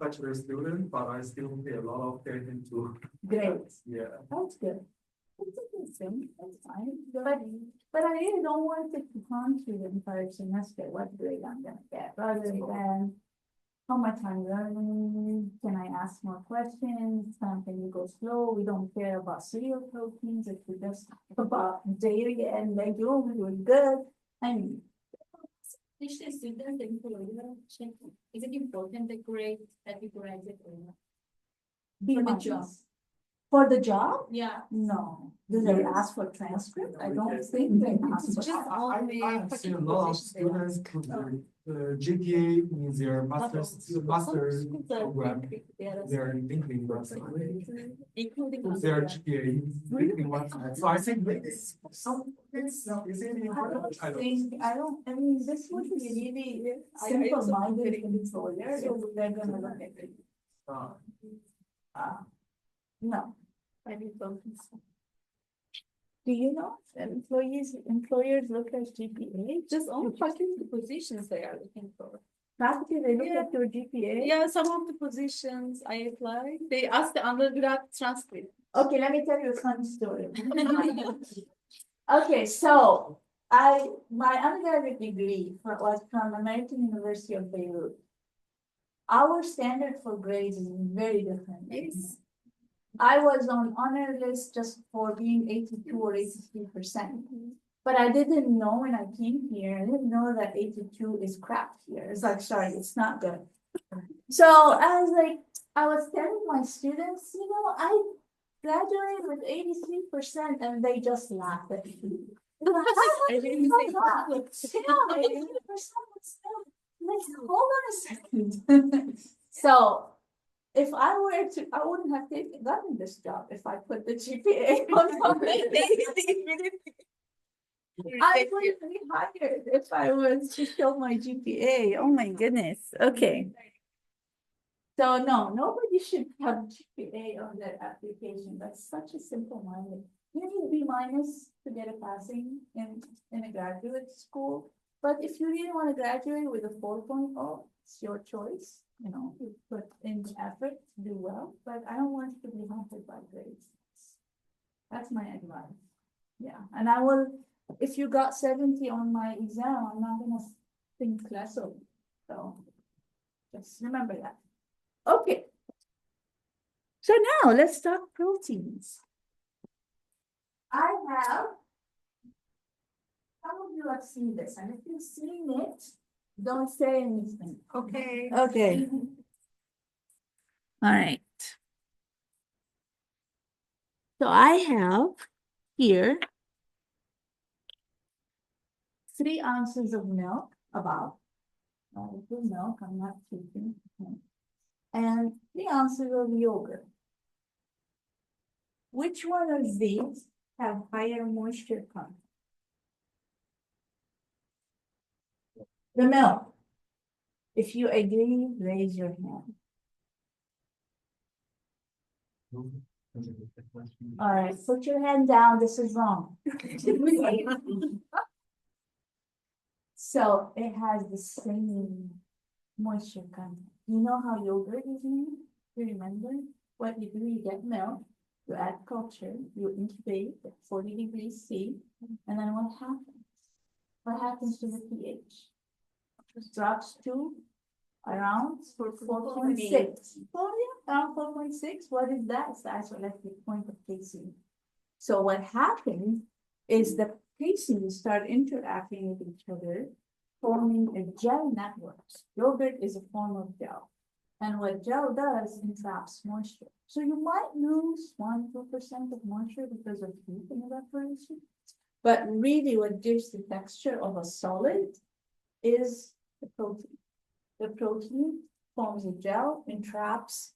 bachelor student, but I still pay a lot of attention to. Grades. Yeah. That's good. That's interesting. That's fine. But I really don't want it to haunt you the entire semester, what grade I'm gonna get, rather than how much I'm learning, can I ask more questions, can you go slow, we don't care about cereal proteins, if we just talk about dairy and legumes, we're good. I mean, Is the student employer check, is it important the grade that you graduate or not? be For the honest. job. For the job? Yeah. No. Do they ask for transcript? I don't think they ask for. Just all the I've seen a fucking lot of positions they ask. students put their GPA in their master's program. They're thinking website. Including. Put their GPA in website. So I think it's is it important? I don't. I mean, this would be really simple-minded employer, so they're gonna look at it. No. I think focus. Do you know that employers look at GPA? Just only fucking the positions they are looking for. Practically, they look at your GPA. Yeah, some of the positions I applied, they ask the undergrad transcript. Okay, let me tell you a funny story. Okay, so my undergraduate degree was from American University of Beirut. Our standard for grades is very different. Yes. I was on honor list just for being 82 or 83%. But I didn't know when I came here, I didn't know that 82 is crap here. It's like, sorry, it's not good. So I was telling my students, I graduated with 83% and they just laughed at me. I didn't say that. 80%, hold on a second. So if I were to, I wouldn't have gotten this job if I put the GPA on top of it. I would be hired if I was to show my GPA. Oh my goodness. Okay. So no, nobody should have GPA on their application. That's such a simple minded. You need B minus to get a passing in a graduate school. But if you really want to graduate with a 4.0, it's your choice. You put in effort to do well, but I don't want you to be haunted by grades. That's my advice. Yeah, and I will, if you got 70 on my exam, I'm not gonna think less of it. So just remember that. Okay. So now let's talk proteins. I have, some of you have seen this, and if you've seen it, don't say anything. Okay. Okay. All right. So I have here 3 ounces of milk, about. Good milk, I'm not keeping. And 3 ounces of yogurt. Which one of these have higher moisture content? The milk. If you agree, raise your hand. All right, put your hand down. This is wrong. So it has the same moisture content. You know how yogurt is made? You remember? What you do, you get milk, you add culture, you incubate at 40 degrees C, and then what happens? What happens to the pH? It drops to around 4.6. Around 4.6. What is that? It's the isoelectric point of casein. So what happens is the caseins start interacting with each other, forming a gel network. Yogurt is a form of gel. And what gel does, entraps moisture. So you might lose 1-2% of moisture because of heat and evaporation. But really what gives the texture of a solid is the protein. The protein forms a gel, entraps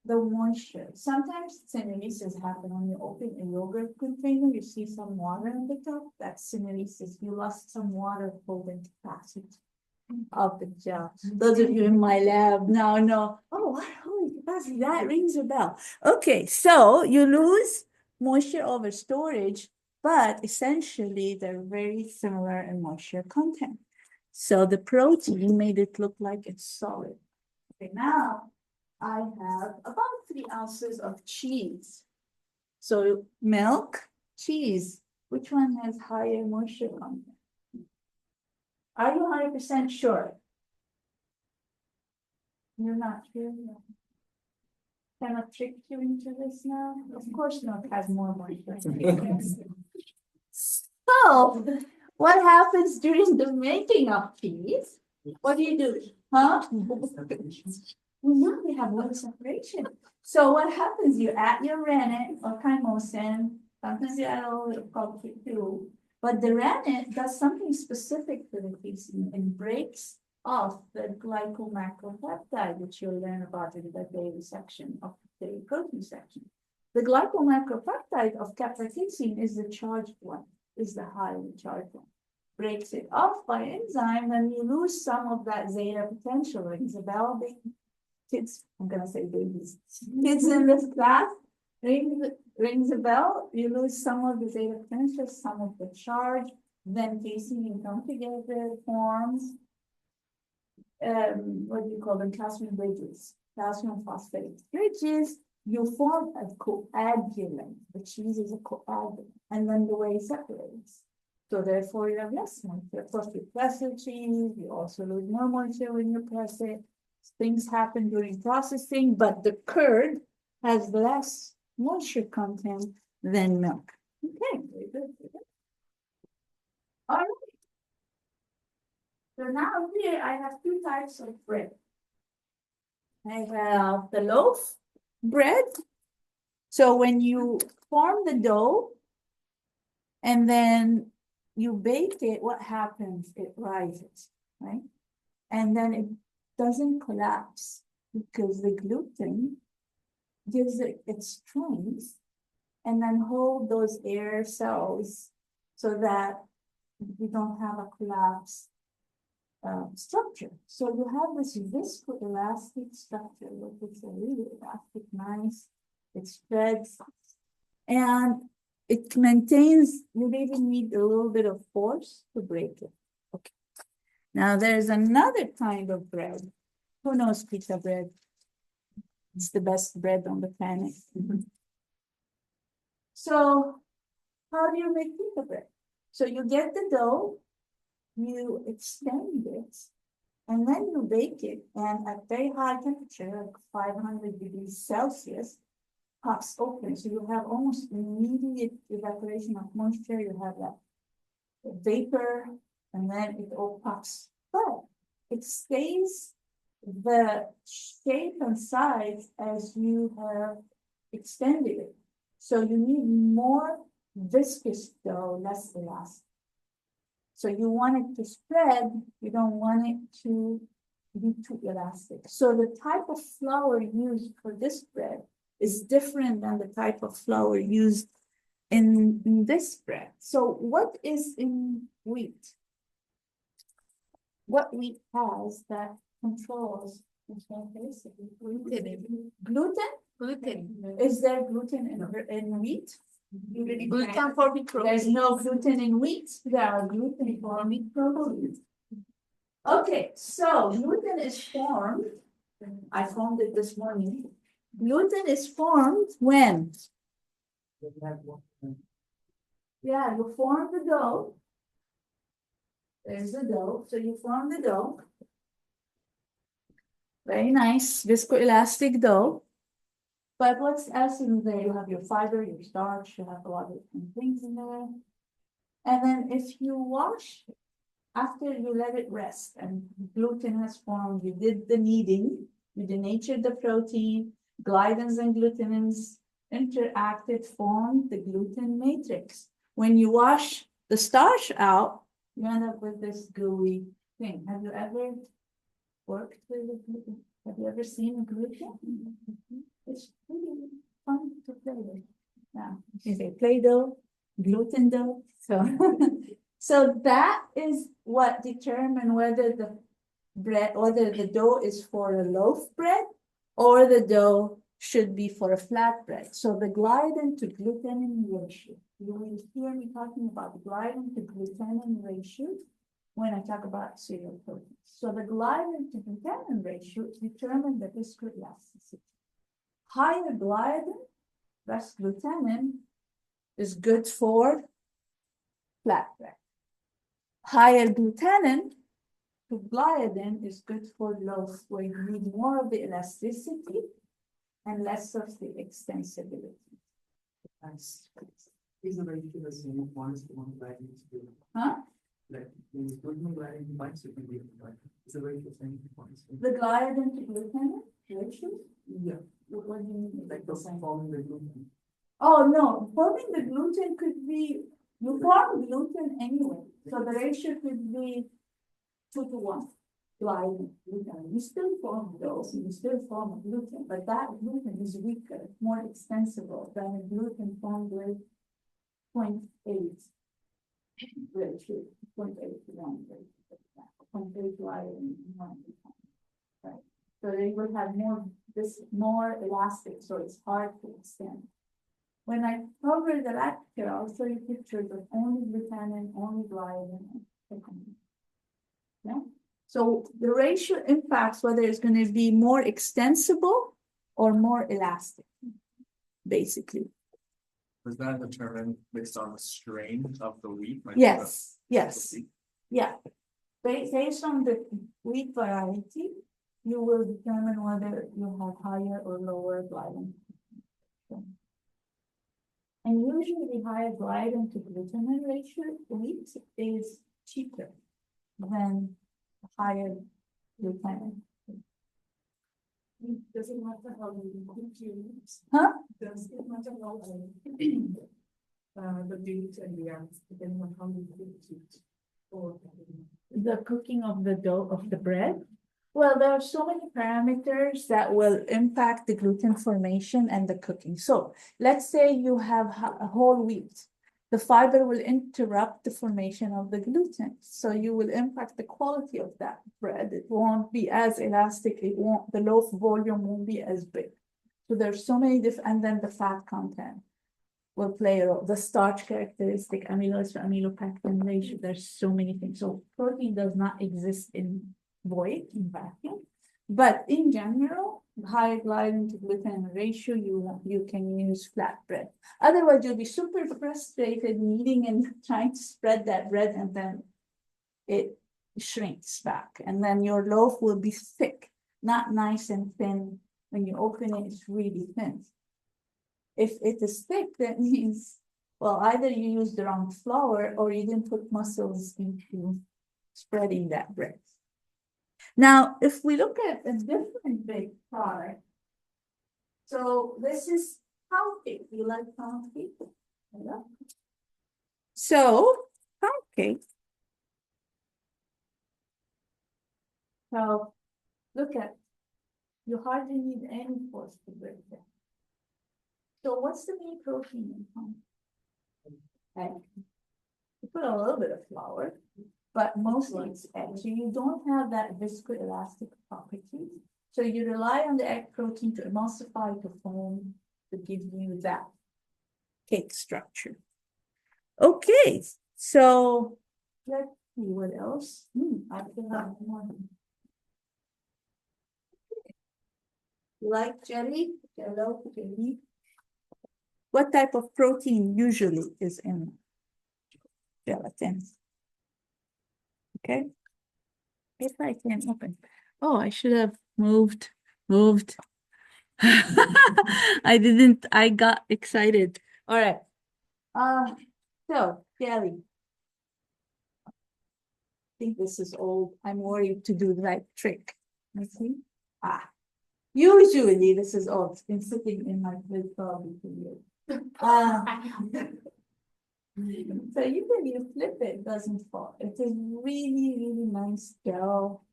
the moisture. Sometimes syneresis happen when you open a yogurt container, you see some water on the top. That's syneresis. You lost some water holding capacity of the gel. Those of you in my lab now know, oh, what holding capacity? That rings a bell. Okay, so you lose moisture over storage, but essentially they're very similar in moisture content. So the protein made it look like it's solid. Okay, now I have about 3 ounces of cheese. So milk, cheese, which one has higher moisture content? Are you 100% sure? You're not sure? No. Can I trick you into this now? Of course milk has more moisture. So, what happens during the making of cheese? What do you do? Huh? Well, now we have water separation. So what happens? You add your rennet or chymosin. Sometimes you add a little bit of coffee too. But the rennet does something specific to the casein and breaks off the glycomacropeptide, which you'll learn about in the daily section of the protein section. The glycomacropeptide of caprotectin is the charged one, is the highly charged one. Breaks it off by enzyme, then you lose some of that zeta potential. Rings a bell, kids, I'm gonna say babies. Kids in this class, rings a bell, you lose some of the zeta potential, some of the charge, then casein come together, forms what do you call them? Calcium bridges, calcium phosphate bridges. You form a coagulant. The cheese is a coagulant, and then the whey separates. So therefore, you have less moisture. Of course, you press the cheese. You also lose more moisture when you press it. Things happen during processing, but the curd has less moisture content than milk. Okay, very good. All right. So now here I have 2 types of bread. I have the loaf bread. So when you form the dough and then you bake it, what happens? It rises, right? And then it doesn't collapse because the gluten gives it its strength and then hold those air cells so that you don't have a collapse structure. So you have this viscoelastic structure, which is a really elastic, nice. It spreads and it maintains. You really need a little bit of force to break it. Okay. Now there's another kind of bread. Who knows pita bread? It's the best bread on the planet. So how do you make pita bread? So you get the dough, you extend it, and then you bake it, and at very high temperature, like 500 degrees Celsius, pops open. So you have almost immediate evaporation of moisture. You have that vapor, and then it all pops. But it stays the shape and size as you have extended it. So you need more viscous dough, less elastic. So you want it to spread, you don't want it to be too elastic. So the type of flour used for this bread is different than the type of flour used in this bread. So what is in wheat? What wheat has that controls gluten? Gluten? Is there gluten in wheat? Gluten for wheat protein. There's no gluten in wheat. There are gluten for wheat protein. Okay, so gluten is formed. I formed it this morning. Gluten is formed when? Yeah, you form the dough. There's the dough. So you form the dough. Very nice, viscoelastic dough. But what's else in there? You have your fiber, your starch, you have a lot of different things in there. And then if you wash, after you let it rest and gluten has formed, you did the kneading, you denatured the protein, gliadins and glutenins interacted, formed the gluten matrix. When you wash the starch out, you end up with this gooey thing. Have you ever worked with gluten? Have you ever seen gluten? It's really fun to play with. Yeah, you say Play-Doh, gluten dough. So, so that is what determines whether the bread, whether the dough is for a loaf bread or the dough should be for a flatbread. So the gliadin to glutenin ratio, you will hear me talking about gliadin to glutenin ratio when I talk about cereal proteins. So the gliadin to glutenin ratio determines the viscoelasticity. Higher gliadin, less glutenin, is good for flatbread. Higher glutenin to gliadin is good for loaf, where you need more of the elasticity and less of the extensibility. Is the ratio the same points to one gliadin to Huh? like when you put one gliadin points, it can be like it's the ratio same points. The gliadin to glutenin ratio? Yeah, What do you mean? like the same forming the gluten. Oh, no, forming the gluten could be, you form gluten anyway, so the ratio could be 2 to 1. Gliadin, gluten, you still form those, you still form gluten, but that gluten is weaker, more extensible than a gluten formed with 0.8 ratio, 0.8 to 1 ratio, 0.8 gliadin, 1 to 1. Right, so they will have more elastic, so it's hard to extend. When I cover the lactate, I'll show you pictures of only glutenin, only gliadin. Yeah. So the ratio impacts whether it's going to be more extensible or more elastic, basically. Was that determined based on the strain of the wheat? Like Yes, the yes, wheat? yeah. Based on the wheat variety, you will determine whether you have higher or lower gliadin. And usually the higher gliadin to glutenin ratio wheat is cheaper than higher glutenin. Does it matter how you use? Huh? Does it matter how the date and the hours, depending on how you cook it? Or The cooking of the dough of the bread. Well, there are so many parameters that will impact the gluten formation and the cooking. So let's say you have a whole wheat. The fiber will interrupt the formation of the gluten. So you will impact the quality of that bread. It won't be as elastic. The loaf volume won't be as big. So there's so many different, and then the fat content will play a role. The starch characteristic, amylose to amylopectin ratio, there's so many things. So protein does not exist in void, in vacuum. But in general, high gliadin to gluten ratio, you can use flatbread. Otherwise, you'll be super frustrated kneading and trying to spread that bread, and then it shrinks back. And then your loaf will be thick, not nice and thin. When you open it, it's really thin. If it is thick, that means, well, either you used the wrong flour or you didn't put muscles into spreading that bread. Now, if we look at a different big product, so this is pound cake. You like pound cake? Yeah. So, pound cake. So, look at, you hardly need any force to break that. So what's the main protein in pound cake? Egg. You put a little bit of flour, but mostly it's egg. So you don't have that viscoelastic property. So you rely on the egg protein to emulsify, to foam, to give you that cake structure. Okay, so let's see what else. I still have more. You like jelly? Jello, jelly. What type of protein usually is in gelatin? Okay. If I can open. Oh, I should have moved. I didn't, I got excited. All right. So jelly. I think this is old. I'm worried to do the right trick. Let's see. Usually this is old. It's been sitting in my fridge probably for years. So you flip it, it doesn't fall. It is really, really nice gel.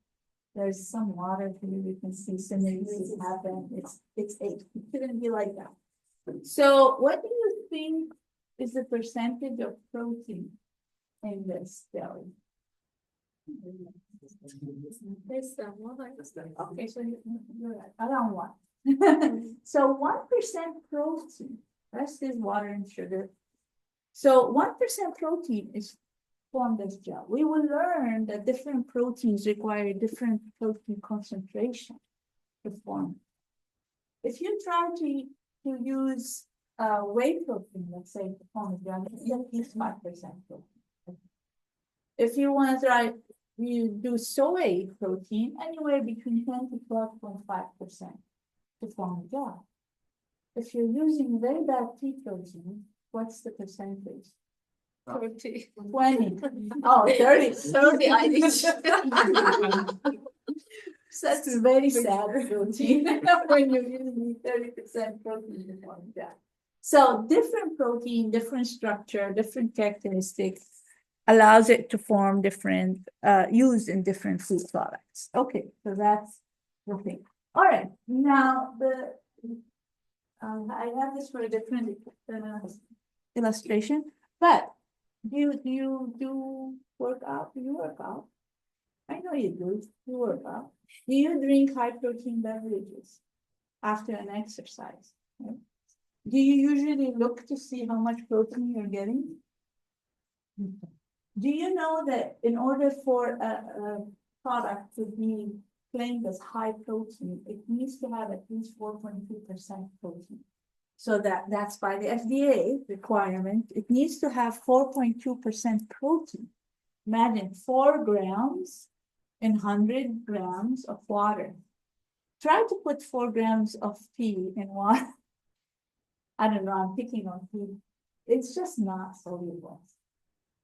There's some water here, you can see some things happen. It's 8. It shouldn't be like that. So what do you think is the percentage of protein in this jelly? There's one. Okay, so you're right. Around what? So 1% protein, rest is water and sugar. So 1% protein is formed as gel. We will learn that different proteins require different protein concentration to form. If you try to use whey protein, let's say, to form a gel, you get at least 5% protein. If you want to try, you do soy protein, anywhere between 10 to 12.5% to form a gel. If you're using very bad pea protein, what's the percentage? 30. 20. Oh, 30. 30, I think. So that's very sad protein when you're using 30% protein to form that. So different protein, different structure, different characteristics allows it to form different, used in different food products. Okay, so that's the thing. All right, now I have this for a different illustration, but do you work out? Do you work out? I know you do. You work out. Do you drink high protein beverages after an exercise? Right? Do you usually look to see how much protein you're getting? Do you know that in order for a product to be claimed as high protein, it needs to have at least 4.2% protein? So that's by the FDA requirement. It needs to have 4.2% protein. Imagine 4 grams in 100 grams of water. Try to put 4 grams of pea in water. I don't know, I'm picking on pea. It's just not soluble.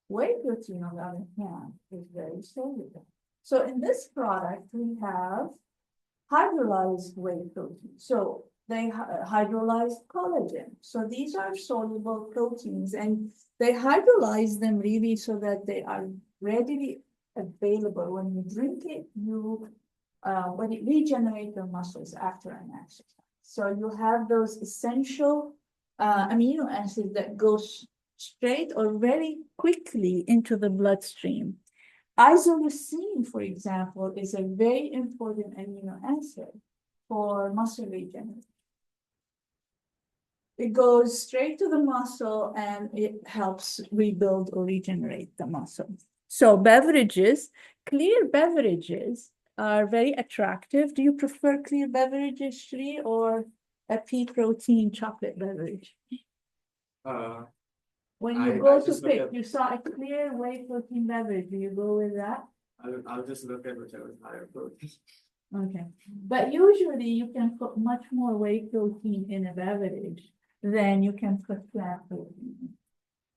Whey protein, on the other hand, is very soluble. So in this product, we have hydrolyzed whey protein. So they hydrolyze collagen. So these are soluble proteins, and they hydrolyze them really so that they are readily available. When you drink it, when it regenerates your muscles after an exercise. So you have those essential amino acids that go straight or very quickly into the bloodstream. Isoleucine, for example, is a very important amino acid for muscle regeneration. It goes straight to the muscle and it helps rebuild or regenerate the muscle. So beverages, clear beverages are very attractive. Do you prefer clear beverages, Shri, or a pea protein chocolate beverage? When you go to pick, you saw a clear whey protein beverage. Do you go with that? I'll just look at whichever is higher protein. Okay, but usually you can put much more whey protein in a beverage than you can put plant protein.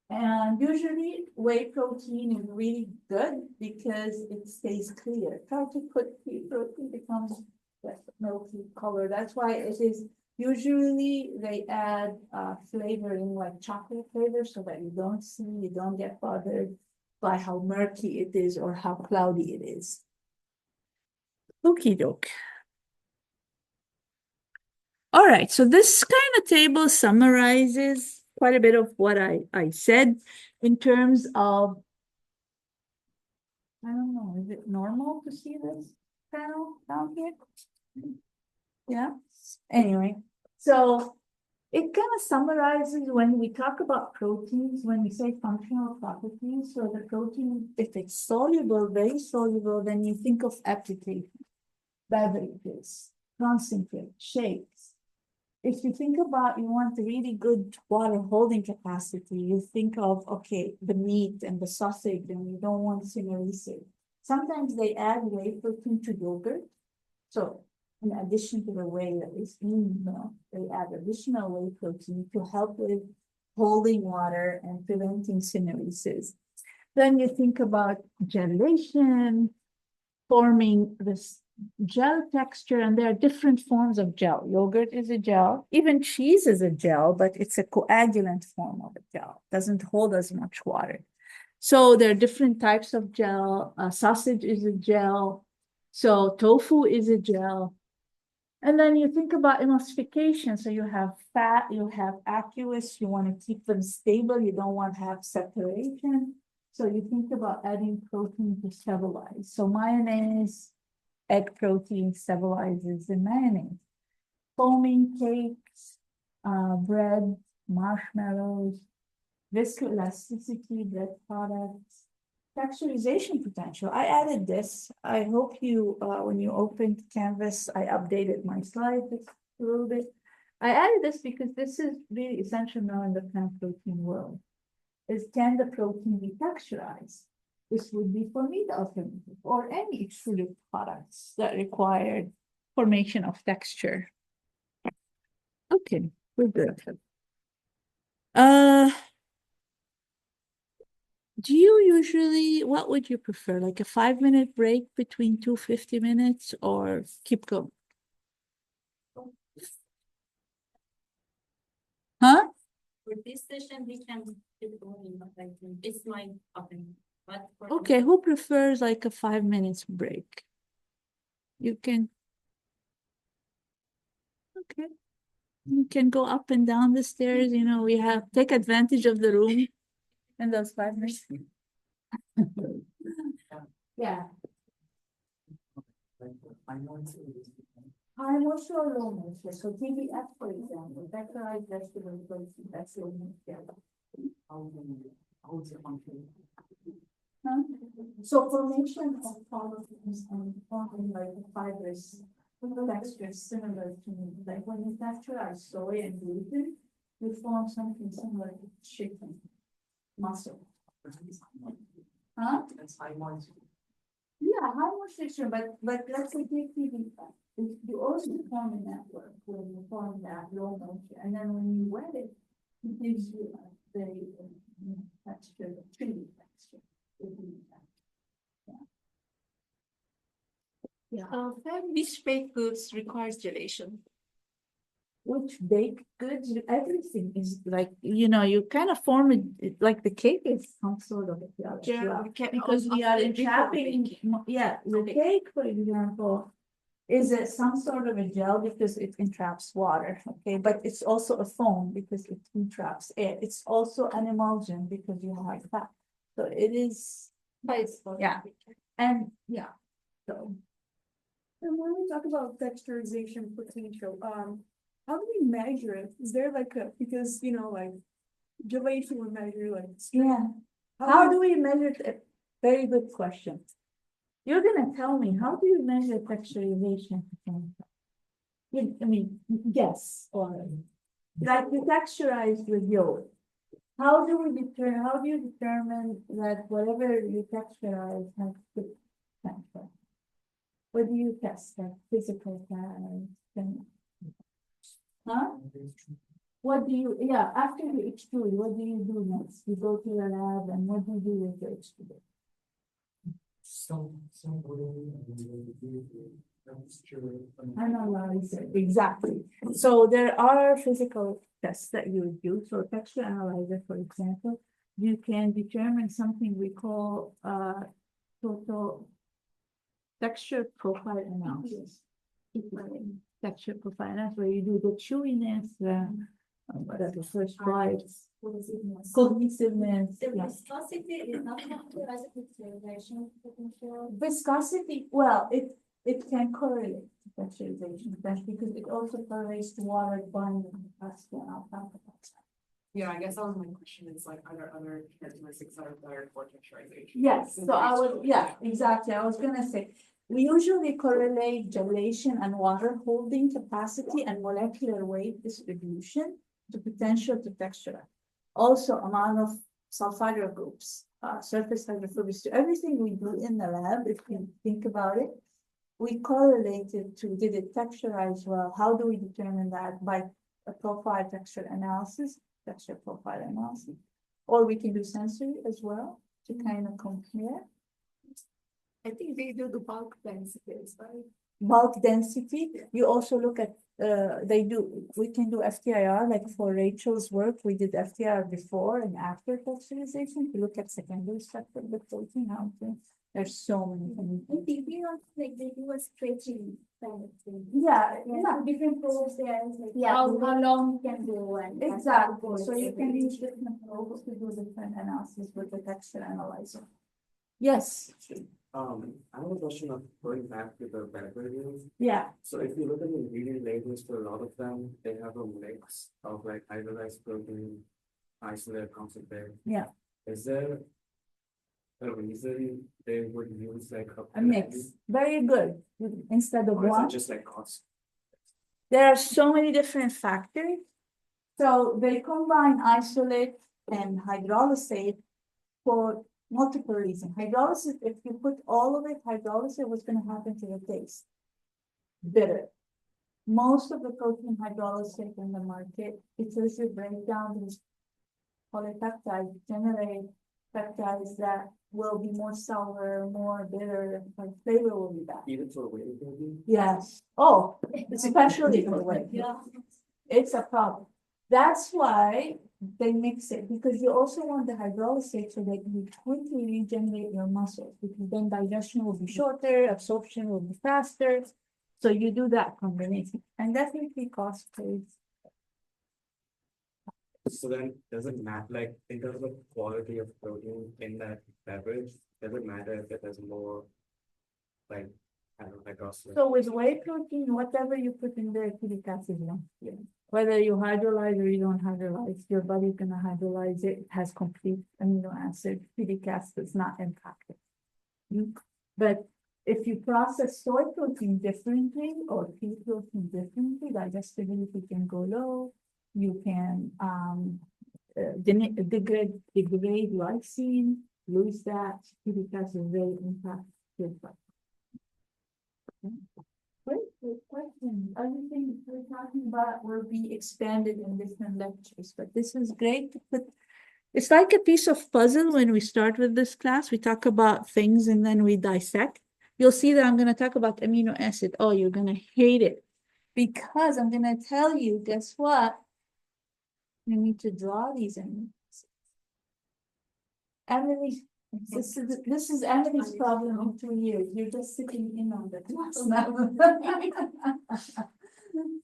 And usually whey protein is really good because it stays clear. Try to put pea protein, becomes milky color. That's why it is usually they add flavoring like chocolate flavor so that you don't get bothered by how murky it is or how cloudy it is. Okie doke. All right, so this kind of table summarizes quite a bit of what I said in terms of, I don't know, is it normal to see this panel down here? Yeah, anyway, so it kind of summarizes when we talk about proteins, when we say functional properties. So the protein, if it's soluble, very soluble, then you think of application, beverages, concentrate, shakes. If you think about, you want really good water holding capacity, you think of, okay, the meat and the sausage, and you don't want synerese. Sometimes they add whey protein to yogurt. So in addition to the whey that is in milk, they add additional whey protein to help with holding water and preventing syneresis. Then you think about gelation, forming this gel texture, and there are different forms of gel. Yogurt is a gel, even cheese is a gel, but it's a coagulant form of a gel, doesn't hold as much water. So there are different types of gel. Sausage is a gel. So tofu is a gel. And then you think about emulsification. So you have fat, you have aqueous, you want to keep them stable, you don't want to have separation. So you think about adding protein to stabilize. So mayonnaise, egg protein stabilizes in mayonnaise. foaming cakes, bread, marshmallows, viscoelasticity, bread products, texturization potential. I added this. I hope you, when you opened Canvas, I updated my slides a little bit. I added this because this is really essential now in the plant protein world. Is can the protein be texturized? This would be for meat alternative or any extruded products that require formation of texture. Okay, we're good. Do you usually, what would you prefer? Like a 5-minute break between 2 50 minutes or keep going? Huh? For this session, we can keep going, but I think it's my opinion. But for Okay, who prefers like a 5 minutes break? You can. Okay. You can go up and down the stairs, you know, we have, take advantage of the room in those 5 minutes. Yeah. High moisture or low moisture, so TBF, for example, vectorized vegetable protein, that's low moisture. Huh? So formation of polymers and forming like the fibers, texture similar to, like when you texturize soy and gluten, you form something similar to chicken muscle. Huh? That's high moisture. Yeah, high moisture, but let's say you also form a network when you form that low moisture, and then when you wet it, it gives you a very texture, treaty texture. Which baked goods requires gelation? Which baked goods, everything is like, you know, you kind of form it like the cake is some sort of a gel as well. Because we are entrapping, yeah, the cake, for example, is it some sort of a gel because it entraps water, okay? But it's also a foam because it entraps air. It's also an emulsion because you have fat. So it is, yeah, and yeah, so. And when we talk about texturization potential, how do we measure it? Is there like a, because, you know, like gelation would measure like. Yeah, how do we measure it? Very good question. You're gonna tell me, how do you measure texturization potential? I mean, guess, or like you texturize with yolk. How do you determine that whatever you texturize has good potential? What do you test, like physical test? Huh? What do you, yeah, after you extrude, what do you do next? You go to the lab and what do you do with the extruder? Analyze it, exactly. So there are physical tests that you would do. So texture analyzer, for example, you can determine something we call total texture profile analysis. Texture profile analysis, where you do the chewiness, whatever first bites, cohesiveness. the Yeah. viscosity is not characterized with texturization potential. Viscosity, well, it can correlate to texturization, that's because it also correlates to water binding capacity and alpha capacity. Yeah, I guess that was my question, is like, are there other characteristics that are better for texturization? Yes, so I was, yeah, exactly, I was gonna say, we usually correlate gelation and water holding capacity and molecular weight distribution to potential to texture. Also, amount of sulfide groups, surface hydrophobics, everything we do in the lab, if you think about it, we correlated to, did it texturize well? How do we determine that? By a profile texture analysis, texture profile analysis. Or we can do sensory as well to kind of compare. I think they do the bulk densities, right? Bulk density, you also look at, we can do FTIR, like for Rachel's work, we did FTIR before and after texturization to look at secondary structure of the protein, how to, there's so many things. Like they do a stretching kind of thing. Yeah, Different probes there, like Yeah. how long you can go and. exactly, so you can use different probes to do different analysis with the texture analyzer. Yes, I have a question of going back to the beverages. Yeah, So if you look at the ingredient labels for a lot of them, they have a mix of like hydrolyzed protein, isolate, concentrate. Yeah. Is there a reason they would use like a mix, very good, instead of or is one. it just like cost? There are so many different factors. So they combine isolate and hydrolysate for multiple reasons. Hydrolysis, if you put all of it, hydrolysis, what's gonna happen to the taste? Bitter. Most of the protein hydrolysate in the market, because you break down these polypeptides, generate peptides that will be more sour, more bitter, like flavor will be bad. Even for weight protein? Yes. Oh, especially for weight. Yeah. It's a problem. That's why they mix it, because you also want the hydrolysate so that you quickly regenerate your muscles, because then digestion will be shorter, absorption will be faster. So you do that combination, and definitely cost pays. So then, does it matter, like, in terms of quality of protein in that beverage, does it matter if it has more, like, I don't know, like also? So with whey protein, whatever you put in there, acidic acid, yeah. Whether you hydrolyze or you don't hydrolyze, your body's gonna hydrolyze it, it has complete amino acid, acidic acid is not impacted. But if you process soy protein differently or pea protein differently, digestibility can go low. You can degrade lysine, lose that, acidic acid is very impacted. Great question. Everything we're talking about will be expanded in different lectures, but this is great to put. It's like a piece of puzzle when we start with this class. We talk about things and then we dissect. You'll see that I'm going to talk about amino acid. Oh, you're going to hate it because I'm going to tell you, guess what? You need to draw these amino acids. Emily, this is Emily's problem in 2 years. You're just sitting in on the class now.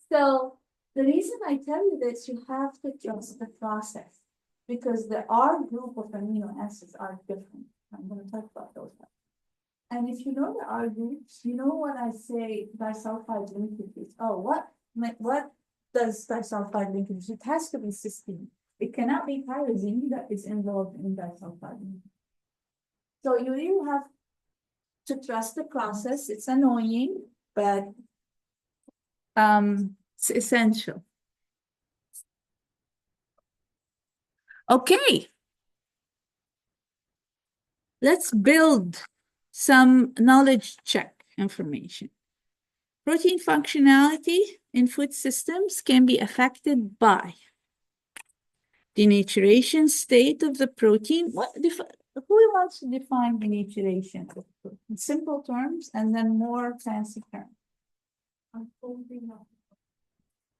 So the reason I tell you this, you have to trust the process, because the R group of amino acids are different. I'm going to talk about those. And if you know the R groups, you know what I say disulfide linkages. Oh, what does disulfide linkage? It has to be cysteine. It cannot be tyrosine that is involved in disulfide. So you really have to trust the process. It's annoying, but it's essential. Okay. Let's build some knowledge check information. Protein functionality in food systems can be affected by denaturation state of the protein. Who wants to define denaturation of protein? Simple terms and then more fancy terms. Unfolding of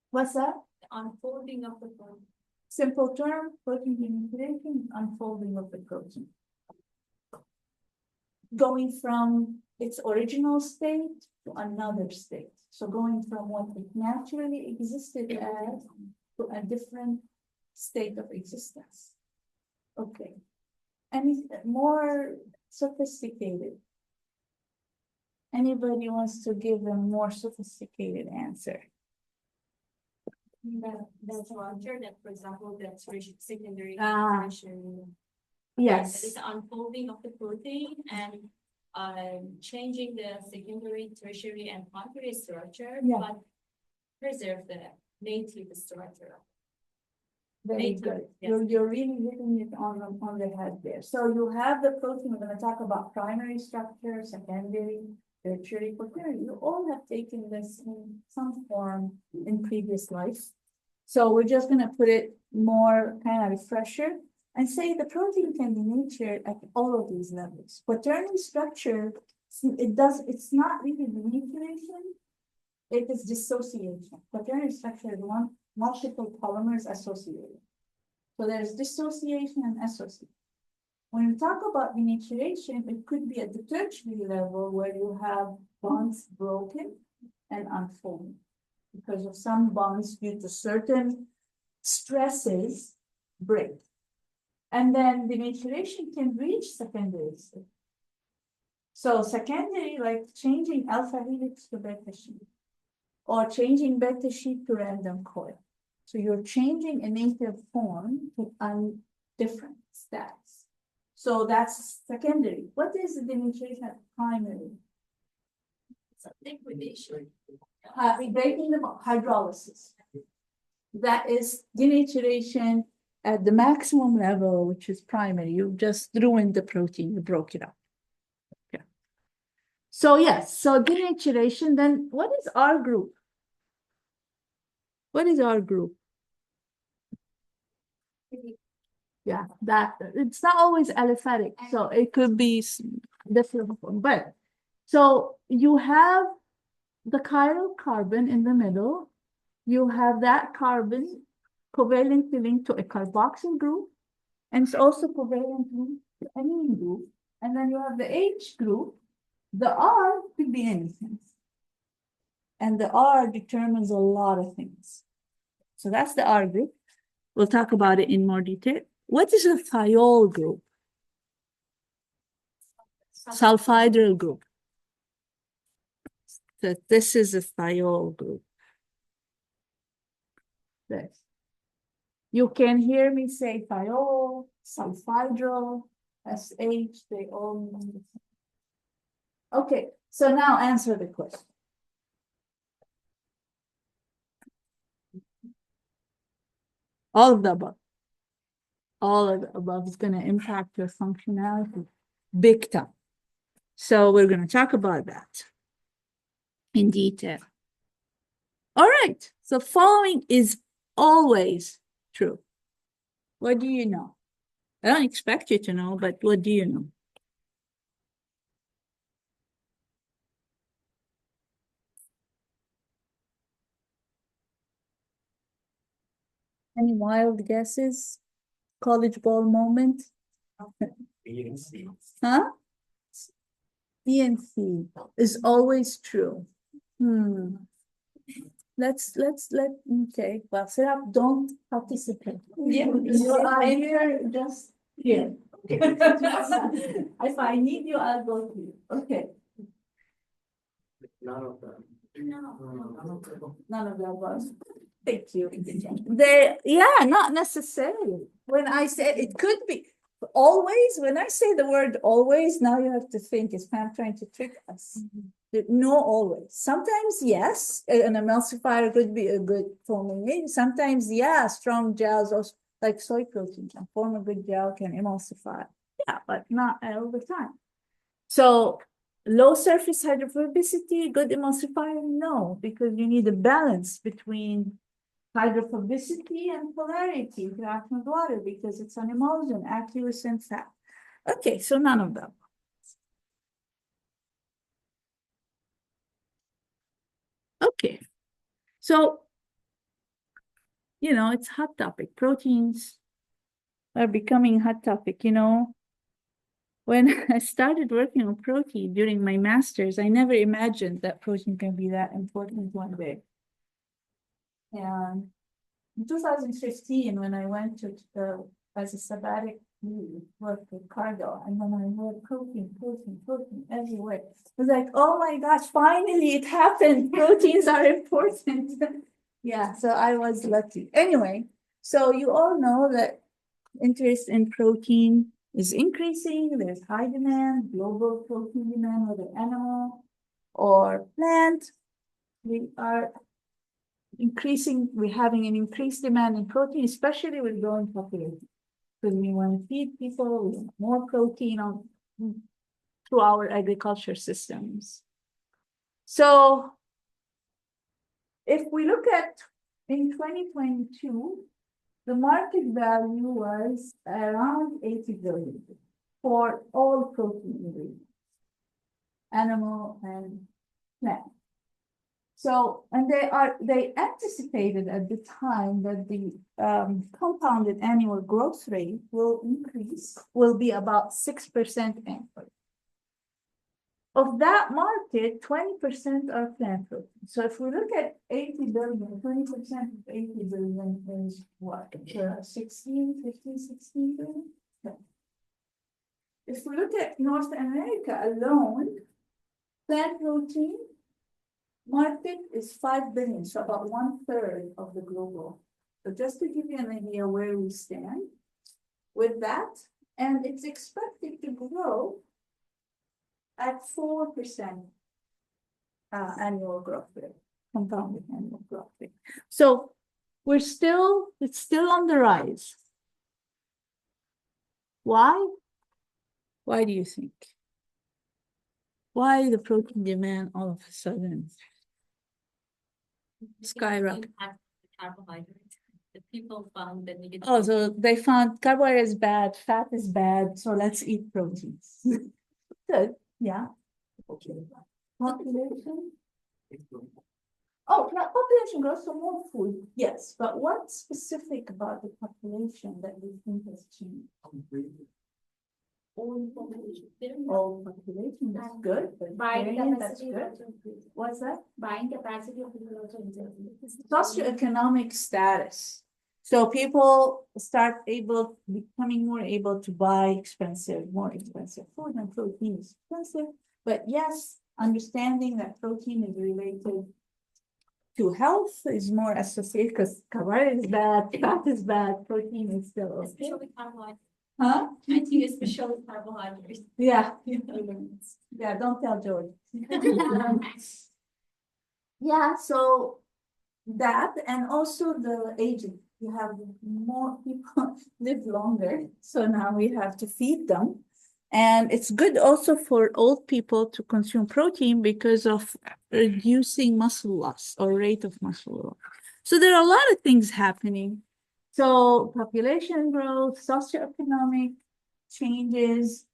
What's that? the unfolding of the protein. Simple term, protein denaturation, unfolding of the protein. Going from its original state to another state. So going from what it naturally existed as to a different state of existence. Okay. And more sophisticated. Anybody wants to give a more sophisticated answer? That's structure that, for example, that's secondary Ah. tertiary. Yes. It's the unfolding of the protein and changing the secondary, tertiary, and primary structure, Yeah. but preserve the native structure. Very Native, good. yes. You're really hitting it on the head there. So you have the protein. We're going to talk about primary structure, secondary, tertiary, quaternary. You all have taken this in some form in previous life. So we're just going to put it more kind of refresher and say the protein can be denatured at all of these levels. Quaternary structure, it's not really denaturation. It is dissociation. Quaternary structure is multiple polymers associated. So there's dissociation and association. When we talk about denaturation, it could be at the tertiary level where you have bonds broken and unfolding because of some bonds due to certain stresses break. And then denaturation can reach secondary state. So secondary, like changing alpha helix to beta sheet, or changing beta sheet to random coil. So you're changing a native form to different stats. So that's secondary. What is the denaturation at primary? It's a liquidation. Breaking the hydrolysis. That is denaturation at the maximum level, which is primary. You just ruined the protein, you broke it up. Yeah. So yes, so denaturation, then what is our group? What is our group? Yeah, that it's not always aliphatic, so it could be different form. But so you have the chiral carbon in the middle, you have that carbon covalently linked to a carboxyl group, and it's also covalently linked to amine group. And then you have the H group. The R could be anything. And the R determines a lot of things. So that's the R group. We'll talk about it in more detail. What is a thiol group? Sulfhydryl group. So this is a thiol group. This. You can hear me say thiol, sulfhydryl, SH, they all mean the same. Okay, so now answer the question. All of the above. All of the above is going to impact your functionality big time. So we're going to talk about that in detail. All right, so following is always true. What do you know? I don't expect you to know, but what do you know? Any wild guesses? College ball moment? B and C. Huh? B and C is always true. Let's okay. Well, set up. Don't participate. Yeah, you are here. Just here. Okay. If I need you, I'll go to you. Okay. None of them. None of them was. Thank you. They, yeah, not necessarily. When I said it could be always, when I say the word always, now you have to think, is Pam trying to trick us? No, always. Sometimes, yes, an emulsifier could be a good forming agent. Sometimes, yeah, strong gels, or like soy protein can form a good gel, can emulsify. Yeah, but not all the time. So low surface hydrophobicity, good emulsifier? No, because you need a balance between hydrophobicity and polarity interaction with water, because it's an emulsion, aqueous and fat. Okay, so none of them. Okay, so, you know, it's hot topic. Proteins are becoming hot topic, you know. When I started working on protein during my master's, I never imagined that protein can be that important one day. And in 2015, when I went to as a sabbatic work with cargo, and then I heard protein everywhere. It was like, oh my gosh, finally it happened. Proteins are important. Yeah, so I was lucky. Anyway, so you all know that interest in protein is increasing. There's high demand, global protein demand, whether animal or plant. We are increasing, we're having an increased demand in protein, especially with growing population. Because we want to feed people, we want more protein through our agriculture systems. So if we look at in 2022, the market value was around 80 billion for all protein ingredients, animal and plant. So, and they anticipated at the time that the compounded annual growth rate will be about 6% annually. Of that market, 20% are plant protein. So if we look at 80 billion, 20% of 80 billion is what? 16 billion? Yeah. if we look at North America alone, plant protein market is 5 billion, so about 1/3 of the global. So just to give you an idea where we stand with that, and it's expected to grow at 4% annual growth rate, compounded annual growth rate. So it's still on the rise. Why? Why do you think? Why the protein demand all of a sudden skyrocket? Carbohydrates. The people found that needed. Oh, so they found carbohydrate is bad, fat is bad, so let's eat proteins. Good, yeah. Population? Oh, yeah, population growth, so more food, yes, but what's specific about the population that you think has changed? All population. All population, that's good, Buying vegetarian, that's capacity good. also increases. What's that? Buying capacity of people also increases. Socioeconomic status. So people start becoming more able to buy more expensive food, and protein is expensive. But yes, understanding that protein is related to health is more associated, because carbohydrate is bad, fat is bad, protein is still okay. Especially carbohydrates. Huh? I think especially carbohydrates. Yeah. Yeah, don't tell George. Yeah, so that, and also the aging. You have more people live longer, so now we have to feed them. And it's good also for old people to consume protein because of reducing muscle loss or rate of muscle loss. So there are a lot of things happening. So population growth, socioeconomic changes,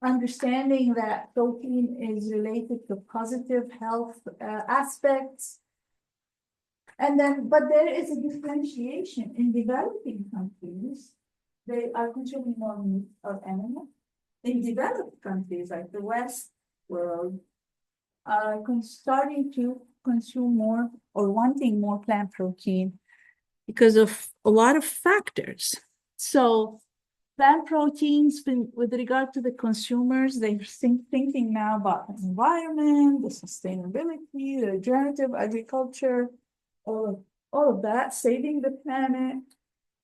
understanding that protein is related to positive health aspects. And then, but there is a differentiation in developing countries. They are consuming more meat of animal. In developed countries like the West world, are starting to consume more or wanting more plant protein because of a lot of factors. So plant proteins, with regard to the consumers, they're thinking now about the environment, the sustainability, the regenerative agriculture, all of that, saving the planet,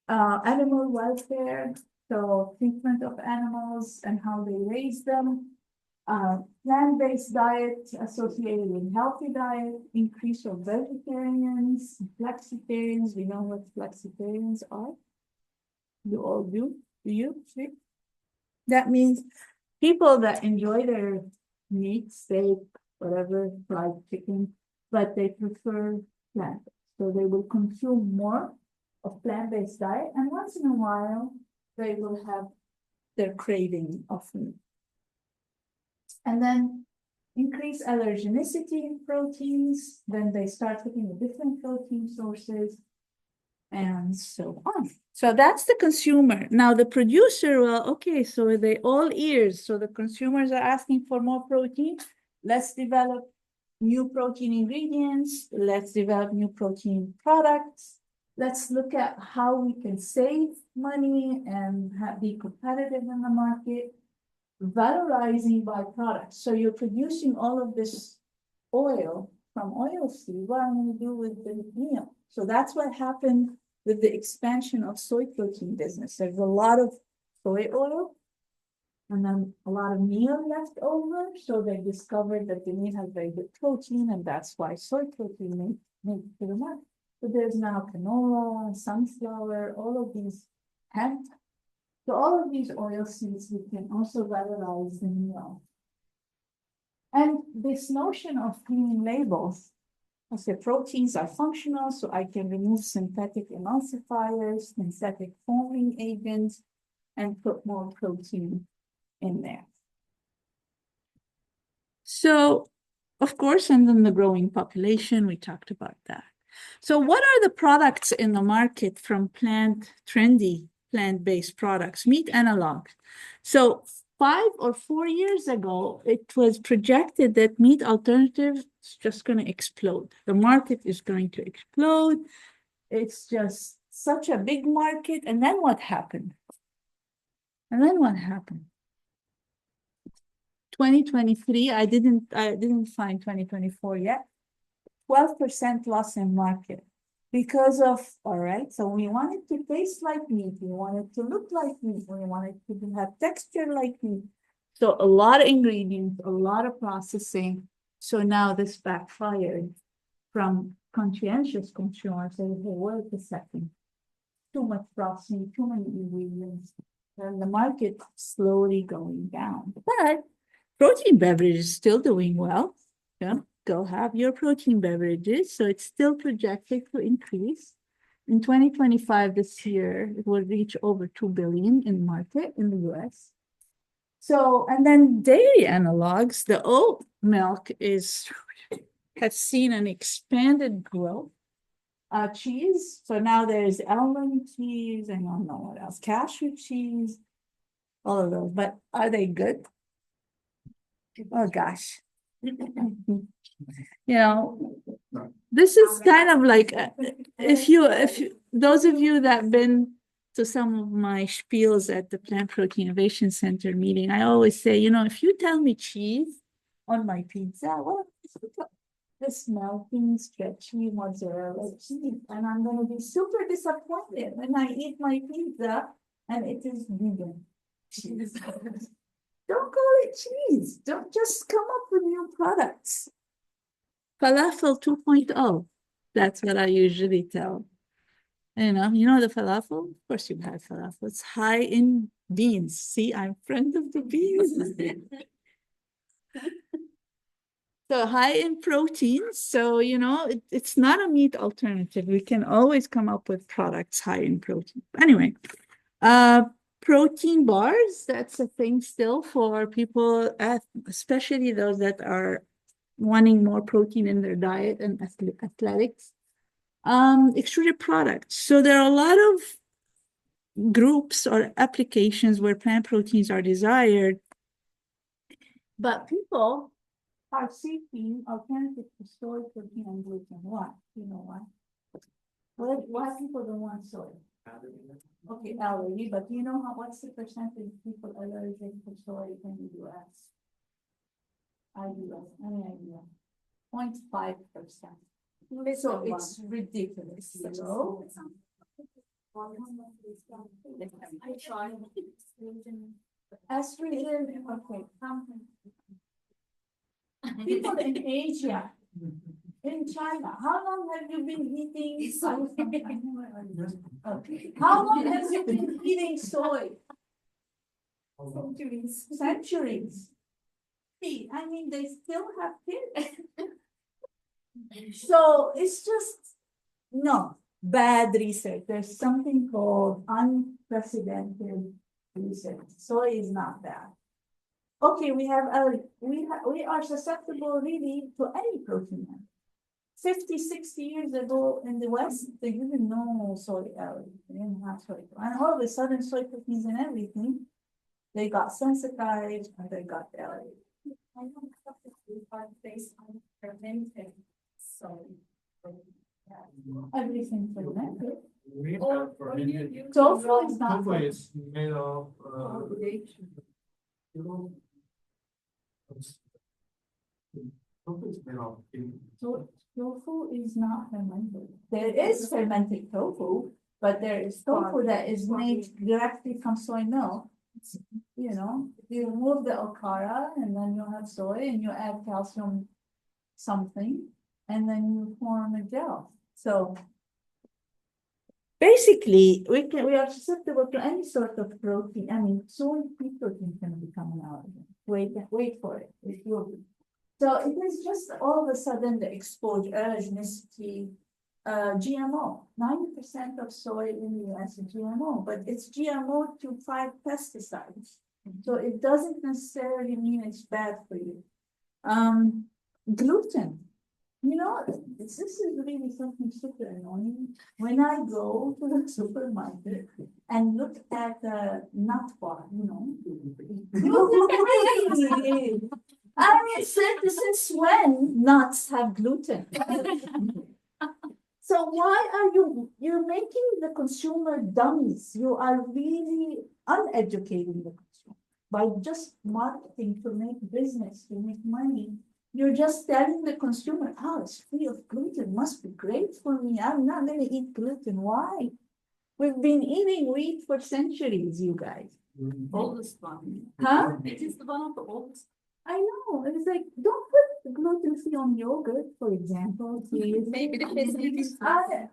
animal welfare, so treatment of animals and how they raise them, plant-based diet associated with healthy diet, increase of vegetarians, flexitarians. We know what flexitarians are. You all do. Do you? See? That means people that enjoy their meat, steak, whatever, fried chicken, but they prefer plant. So they will consume more of plant-based diet, and once in a while, they will have their craving of meat. And then increase allergenicity in proteins, then they start looking at different protein sources, and so on. So that's the consumer. Now the producer, well, okay, so they all ears. So the consumers are asking for more protein. Let's develop new protein ingredients. Let's develop new protein products. Let's look at how we can save money and be competitive in the market. Valorizing byproducts. So you're producing all of this oil from oilseed. What am I going to do with the meal? So that's what happened with the expansion of soy protein business. There's a lot of soy oil and then a lot of meal left over. So they discovered that the meal has very good protein, and that's why soy protein made it to the market. But there's now canola, sunflower, all of these hemp. So all of these oil seeds, we can also valorize the meal. And this notion of clean labels, I say proteins are functional, so I can remove synthetic emulsifiers, synthetic foaming agents, and put more protein in there. So, of course, and then the growing population, we talked about that. So what are the products in the market from trendy plant-based products, meat analogs? So 5 or 4 years ago, it was projected that meat alternative is just going to explode. The market is going to explode. It's just such a big market. And then what happened? And then what happened? 2023, I didn't find 2024 yet. 12% loss in market because of, all right, so we want it to taste like meat, we want it to look like meat, we want it to have texture like meat. So a lot of ingredients, a lot of processing. So now this backfired from conscientious consumers saying, hey, wait a second, too much processing, too many ingredients, and the market slowly going down. But protein beverage is still doing well. Yeah, go have your protein beverages. So it's still projected to increase. In 2025, this year, it will reach over 2 billion in market in the US. So, and then dairy analogs, the oat milk has seen an expanded growth. Cheese, so now there's almond cheese, and I don't know what else, cashew cheese, all of those, but are they good? Oh, gosh. You know, this is kind of like, those of you that been to some of my spiels at the Plant Protein Innovation Center meeting, I always say, if you tell me cheese on my pizza, well, this melting, stretchy mozzarella cheese, and I'm gonna be super disappointed when I eat my pizza and it is vegan cheese. Don't call it cheese. Don't just come up with new products. Falafel 2.0. That's what I usually tell. You know the falafel? Of course you've had falafel. It's high in beans. See, I'm friend of the beans. So high in proteins. So, it's not a meat alternative. We can always come up with products high in protein. Anyway, protein bars, that's a thing still for people, especially those that are wanting more protein in their diet and athletics. Extruded products. So there are a lot of groups or applications where plant proteins are desired, but people are seeking alternatives to soy, protein, and gluten. Why? You know why? Why people don't want soy? Okay, allergy, but do you know what's the percentage of people allergic to soy in the US? Any idea? 0.5%. So it's ridiculous. So estrogen, okay. People in Asia, in China, how long have you been eating? How long have you been eating soy? Centuries. See, I mean, they still have kids. So it's just, no, bad research. There's something called unprecedented research. Soy is not bad. Okay, we are susceptible really to any protein. 50, 60 years ago in the West, they didn't know soy allergy. They didn't have soy. And all of a sudden, soy proteins and everything, they got sensitized and they got allergy. I don't have to do based on fermented soy. Everything fermented. Tofu is not. Tofu is made of tofu is made of Tofu is not fermented. There is fermented tofu, but there is tofu that is made directly from soy milk. You remove the okara and then you have soy and you add calcium something and then you form a gel. So basically we are susceptible to any sort of protein. I mean, soon pea protein can become an allergen. Wait for it. It will be. So it is just all of a sudden the exposure, allergenicity, GMO. 90% of soy in the US is GMO, but it's GMO to 5 pesticides. So it doesn't necessarily mean it's bad for you. Gluten. This is really something super annoying. When I go to the supermarket and look at the nut bar, I mean, since when nuts have gluten? So why are you're making the consumer dummies? You are really uneducating the consumer. By just marketing to make business, to make money, you're just telling the consumer, oh, it's free of gluten, must be great for me. I'm not gonna eat gluten. Why? We've been eating wheat for centuries, you guys. Oldest one. Huh? It is the one of the oldest. I know. It's like, don't put gluten-free on yogurt, for example. Please. Maybe the facilities.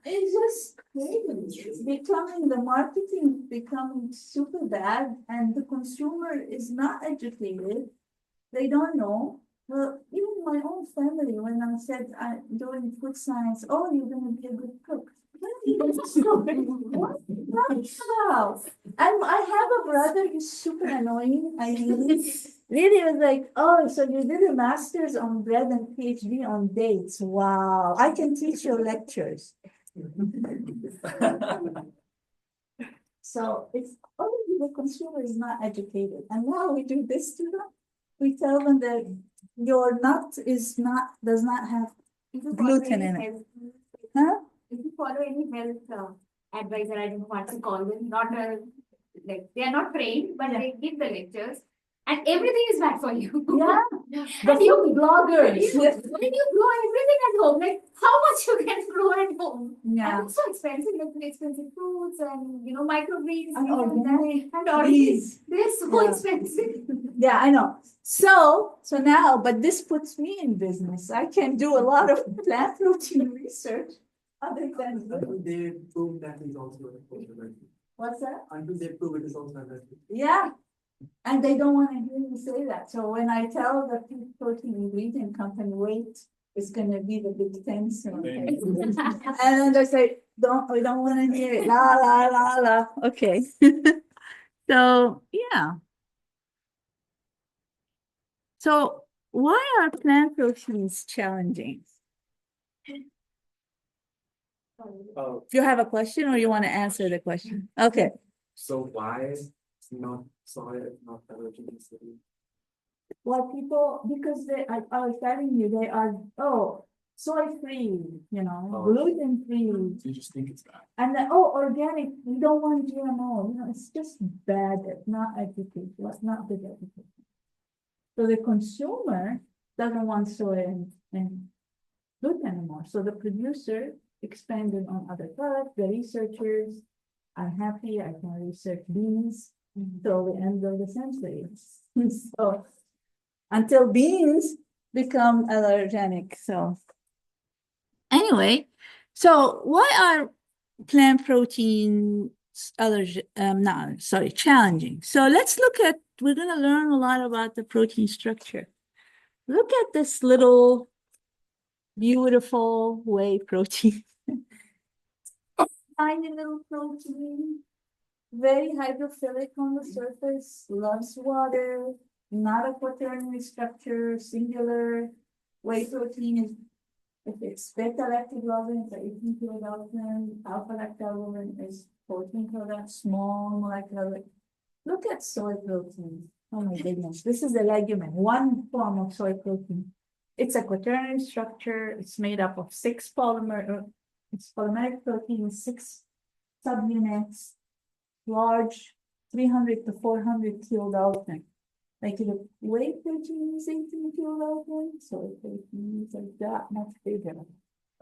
It's just crazy. It's becoming, the marketing is becoming super bad, and the consumer is not educated. They don't know. Well, even my own family, when I said I'm doing food science, oh, you're gonna be a good cook. What? What's about? And I have a brother who's super annoying. I mean, really was like, oh, so you did a master's on bread and PhD on dates. Wow, I can teach your lectures. So it's already the consumer is not educated. And now we do this to them. We tell them that your nut does not have gluten in it. Huh? If you follow any health advisor, I don't know what to call them, not a, like, they are not trained, but they give the lectures, and everything is bad for you. Yeah, the food bloggers. When you grow everything at home, like how much you can grow at home. Yeah. And it's so expensive, like expensive fruits and microgreens And this organic and organic. trees. They're so Yeah. expensive. Yeah, I know. So now, but this puts me in business. I can do a lot of plant protein research. Other than Until they prove that is also a what's that? Until they prove it is also a Yeah. And they don't want to hear me say that. So when I tell the pea protein ingredient company, wait, it's gonna be the big thing soon. And then they say, we don't want to hear it. La la la la. Okay. So yeah. So why are plant proteins challenging? Oh, Do you have a question or you want to answer the question? Okay. so why not soy, not allergen? Well, people, because I was telling you, they are, soy-free, Oh. gluten-free. You just think it's bad. And then, organic, we don't want GMO, it's just bad, not education, not good education. So the consumer doesn't want soy and gluten anymore. So the producer expanded on other products, the researchers are happy, I can research beans till the end of the century. So until beans become allergenic, so. Anyway, so why are plant proteins challenging? So let's look at, we're gonna learn a lot about the protein structure. Look at this little beautiful whey protein. Tiny little protein, very hydrophilic on the surface, loves water, not a quaternary structure, singular. Whey protein is, if it's beta-lactoglobin, it's 18 kilodalton, alpha-lactoglobin is 14 kilodalton, small molecular. Look at soy protein. Oh my goodness, this is a legumin, one form of soy protein. It's a quaternary structure. It's made up of 6 it's polymeric protein, 6 subunits, large, 300 to 400 kilodalton. Like the whey protein is 18 kilodalton, soy protein is like that much bigger.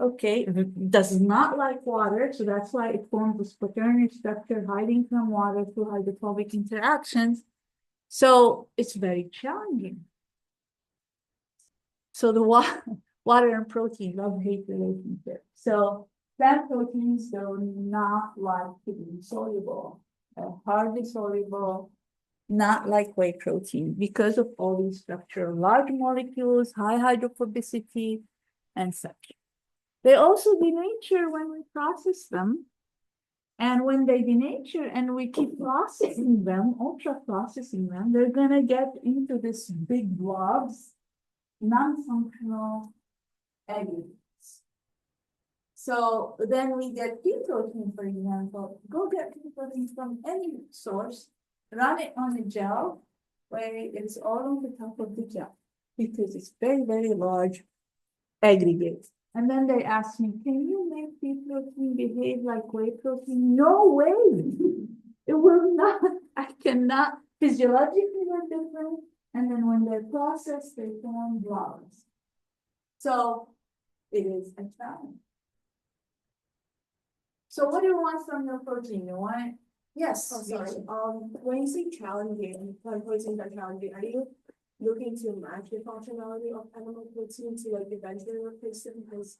Okay, it does not like water, so that's why it forms this quaternary structure hiding from water through hydrophobic interactions. So it's very challenging. So the water and protein love-hate relationship. So plant proteins do not like to be soluble, hardly soluble, not like whey protein because of all these structure, large molecules, high hydrophobicity, and such. They also denature when we process them. And when they denature and we keep processing them, ultra processing them, they're gonna get into this big blobs, non-functional aggregates. So then we get pea protein, for example. Go get pea protein from any source, run it on a gel where it's all on the top of the gel because it's very, very large aggregate. And then they ask me, can you make pea protein behave like whey protein? No way. It will not. I cannot, physiologically they're different, and then when they're processed, they form blobs. So it is a challenge. So what do you want from your protein? You want, yes, Oh, sorry, when you say challenging, when proteins are challenging, are you looking to match the functionality of animal protein to like eventually replace them? Because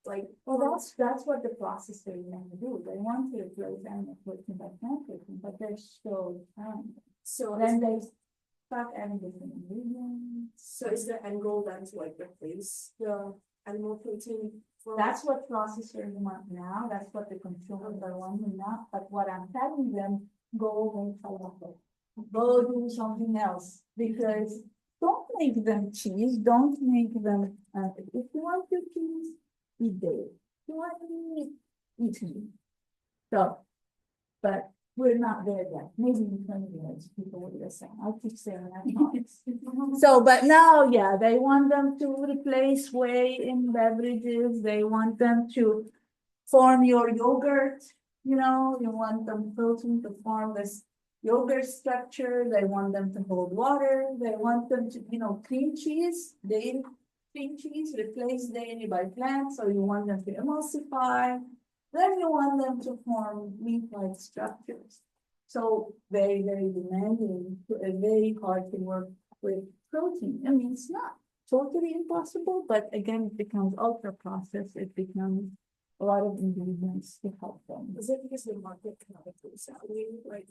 like, well, that's what the processor want to do. They want to replace animal protein by plant protein, but they're so challenging. so Then they start adding different ingredients. so is the end goal then to like replace the animal protein? That's what processors want now, that's what the consumers are wanting now, but what I'm telling them, go away from it. Go do something else, because don't make them cheese, don't make them, if you want your cheese, eat dairy. If you want meat, eat meat. So, but we're not there yet, maybe in 20 years, people will listen, I'll keep saying that. So, but now, yeah, they want them to replace whey in beverages, they want them to form your yogurt, you know, you want them protein to form this yogurt structure, they want them to hold water, they want them to, you know, cream cheese, dairy cream cheese, replace dairy by plants, so you want them to emulsify. Then you want them to form meat-like structures. So very, very demanding, very hard to work with protein. I mean, it's not totally impossible, but again, it becomes ultra processed. It becomes a lot of ingredients to help them. Is it because the market cannot replace that, like,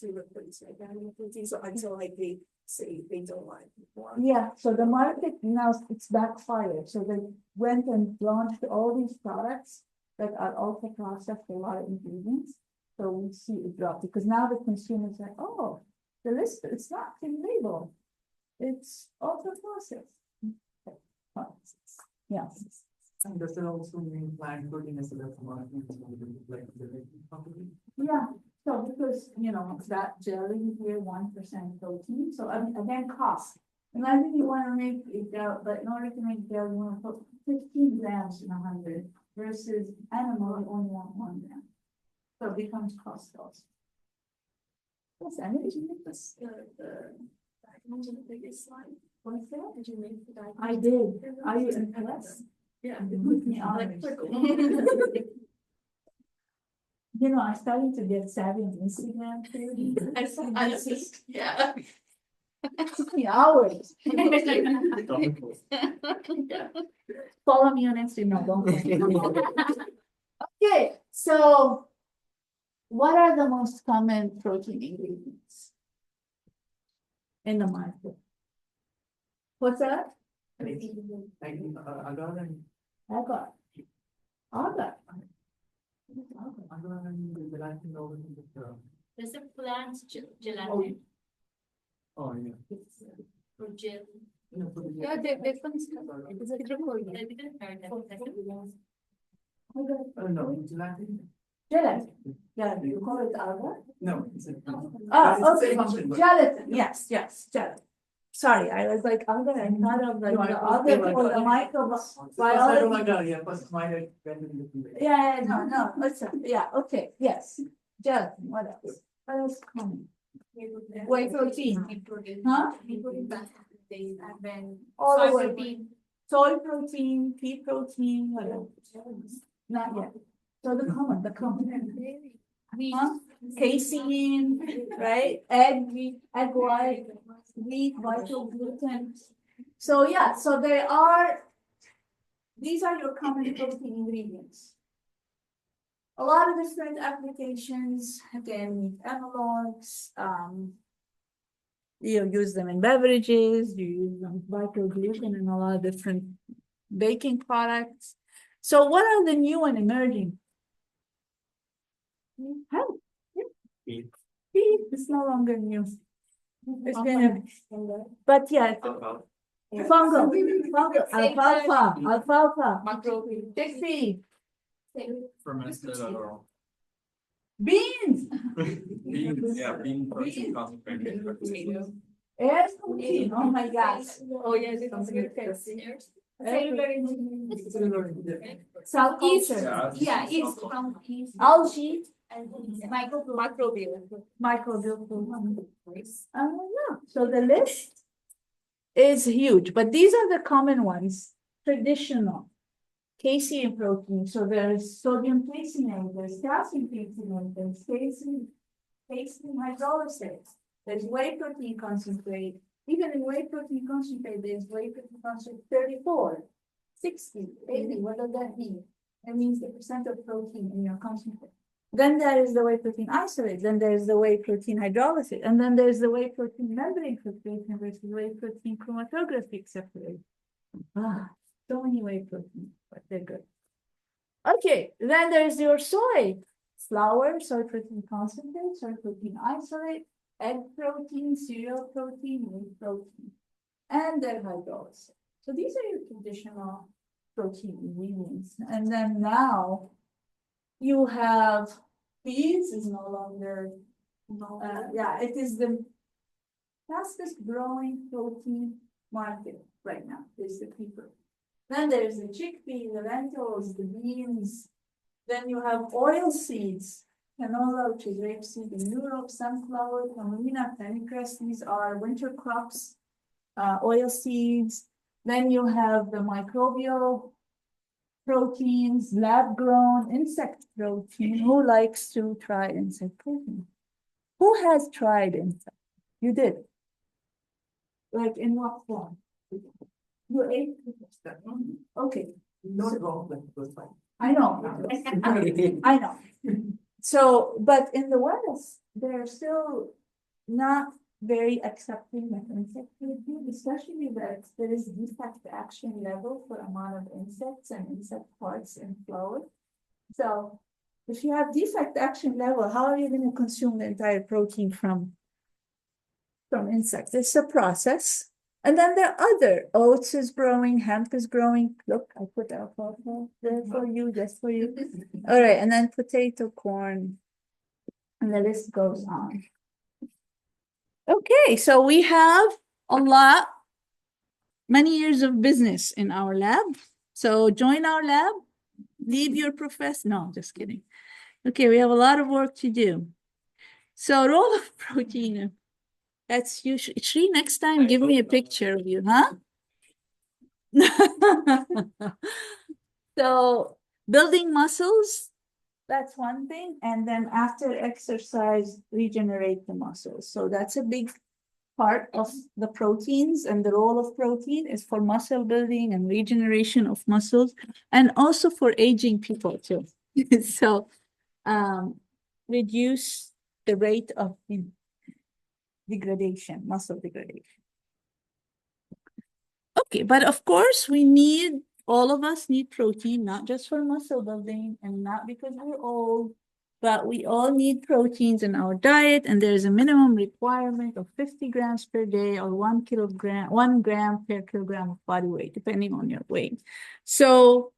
to replace like animal protein, so until like they say they don't want it anymore? Yeah, so the market now it's backfired. So they went and launched all these products that are ultra processed with a lot of ingredients. So we see it drop because now the consumers are, oh, the list, it's not in label. It's ultra processed. Yes. And does it also mean plant protein is less margin, like the company? Yeah, so because, you know, it's that jelly here, 1% protein, so I mean, again, cost. Imagine you wanna make a gel, but in order to make gel, you wanna put 15 grams in 100 versus animal, you only want 1 gram. So it becomes cost also. What's that? Did you make this, the diagrams on the biggest slide? What's that? Did you make the diagrams? I did. Are you impressed? Yeah. You put me on. Like, circle. You know, I'm starting to get savvy on Instagram too. I see, yeah. It took me hours. Follow me on Instagram, don't. Okay, so what are the most common protein ingredients in the market? What's that? Like, agar and Agar. Agar. agar and gelatin over the. There's a plant gelatin Oh, yeah. or gel. Yeah, they can start. It's a different. I didn't heard that. Oh, no, gelatin. Gelatin. Yeah, you call it agar? No, it's a. Oh, it's the okay, same function, but- gelatin, yes, gelatin. Sorry, I was like, agar, I thought of like No, I the was other like, for the microbiology. Yeah, first mine went in different way. Yeah, no, listen, yeah, okay, yes, gelatin, what else? What else common? Whey protein, huh? And then All the soy way. protein. Soy protein, pea protein, what else? Not yet. So the common. Huh? Casein, right? Egg white, wheat, vital gluten. So yeah, so these are your common protein ingredients. A lot of different applications, again, analogs, you use them in beverages, you use them vital gluten in a lot of different baking products. So what are the new and emerging? Health. Beef. Beef is no longer new. It's been but yeah, fungal, alfalfa, chickpea, Fermented or beans, beans, yeah, bean protein concentrated. air protein, oh my gosh. Oh, yeah, this Cell culture, Yeah, Yeah, it's from algae, Microbial. Yeah, so the list is huge, but these are the common ones, traditional. Casein protein, so there's sodium caseinate, there's calcium caseinate, there's casein hydrolysate, there's whey protein concentrate. Even in whey protein concentrate, there's whey protein concentrate 34, 60, 80. What does that mean? That means the percent of protein in your concentrate. Then there is the whey protein isolate, then there's the whey protein hydrolysate, and then there's the whey protein membrane filtration versus whey protein chromatographic separation. So many whey proteins, but they're good. Okay, then there's your soy flour, soy protein concentrate, soy protein isolate, egg protein, cereal protein, whey protein, and their hydrolysate. So these are your traditional protein ingredients. And then now you have peas is no longer, yeah, it is the fastest growing protein market right now, is the pea protein. Then there's the chickpea, the lentils, the beans. Then you have oil seeds, canola, which is rapeseed in Europe, sunflower, camelina, pennycress. These are winter crops, oil seeds. Then you have the microbial proteins, lab-grown insect protein. Who likes to try insect protein? Who has tried insect? You did. Like in what form? You ate stuff. Okay. Not wrong, but it was fine. I know. I know. So, but in the West, they're still not very accepting of insect protein, especially that there is defect action level for amount of insects and insect parts in flour. So if you have defect action level, how are you going to consume the entire protein from insects? It's a process. And then there are other, oats is growing, hemp is growing. Look, I put alfalfa there for you, just for you. All right, and then potato, corn, and the list goes on. Okay, so we have many years of business in our lab. So join our lab, leave your professor. No, just kidding. Okay, we have a lot of work to do. So role of protein. That's you. Shri, next time, give me a picture of you, huh? So building muscles, that's one thing. And then after exercise, regenerate the muscles. So that's a big part of the proteins, and the role of protein is for muscle building and regeneration of muscles, and also for aging people too. So reduce the rate of degradation, muscle degradation. Okay, but of course all of us need protein, not just for muscle building and not because we're old, but we all need proteins in our diet, and there's a minimum requirement of 50 grams per day or 1 gram per kilogram of body weight, depending on your weight. So,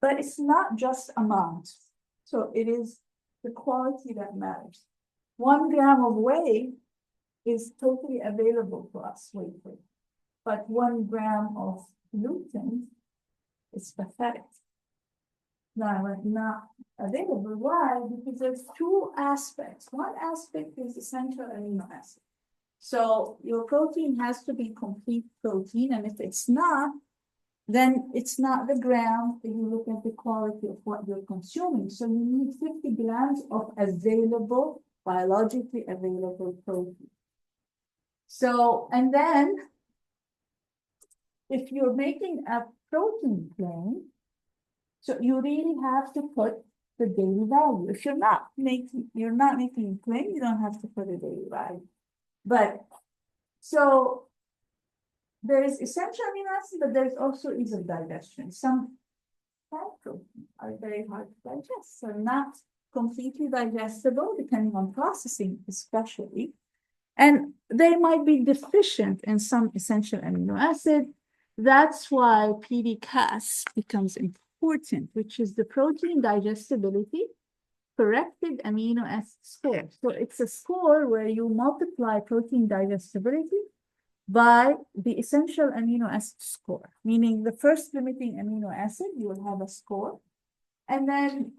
but it's not just amount. So it is the quality that matters. 1 gram of whey is totally available to us, weight-free. But 1 gram of gluten is pathetic. Now, not available. Why? Because there's two aspects. One aspect is essential amino acid. So your protein has to be complete protein, and if it's not, then it's not the gram that you look at the quality of what you're consuming. So you need 50 grams of available, biologically available protein. So, and then if you're making a protein claim, so you really have to put the daily value. If you're not making a claim, you don't have to put a daily value. But so there's essential amino acid, but there's also ease of digestion. Some plant proteins are very hard to digest, so not completely digestible, depending on processing, especially. And they might be deficient in some essential amino acid. That's why PDCAS becomes important, which is the protein digestibility corrected amino acid score. So it's a score where you multiply protein digestibility by the essential amino acid score, meaning the first limiting amino acid, you will have a score. And then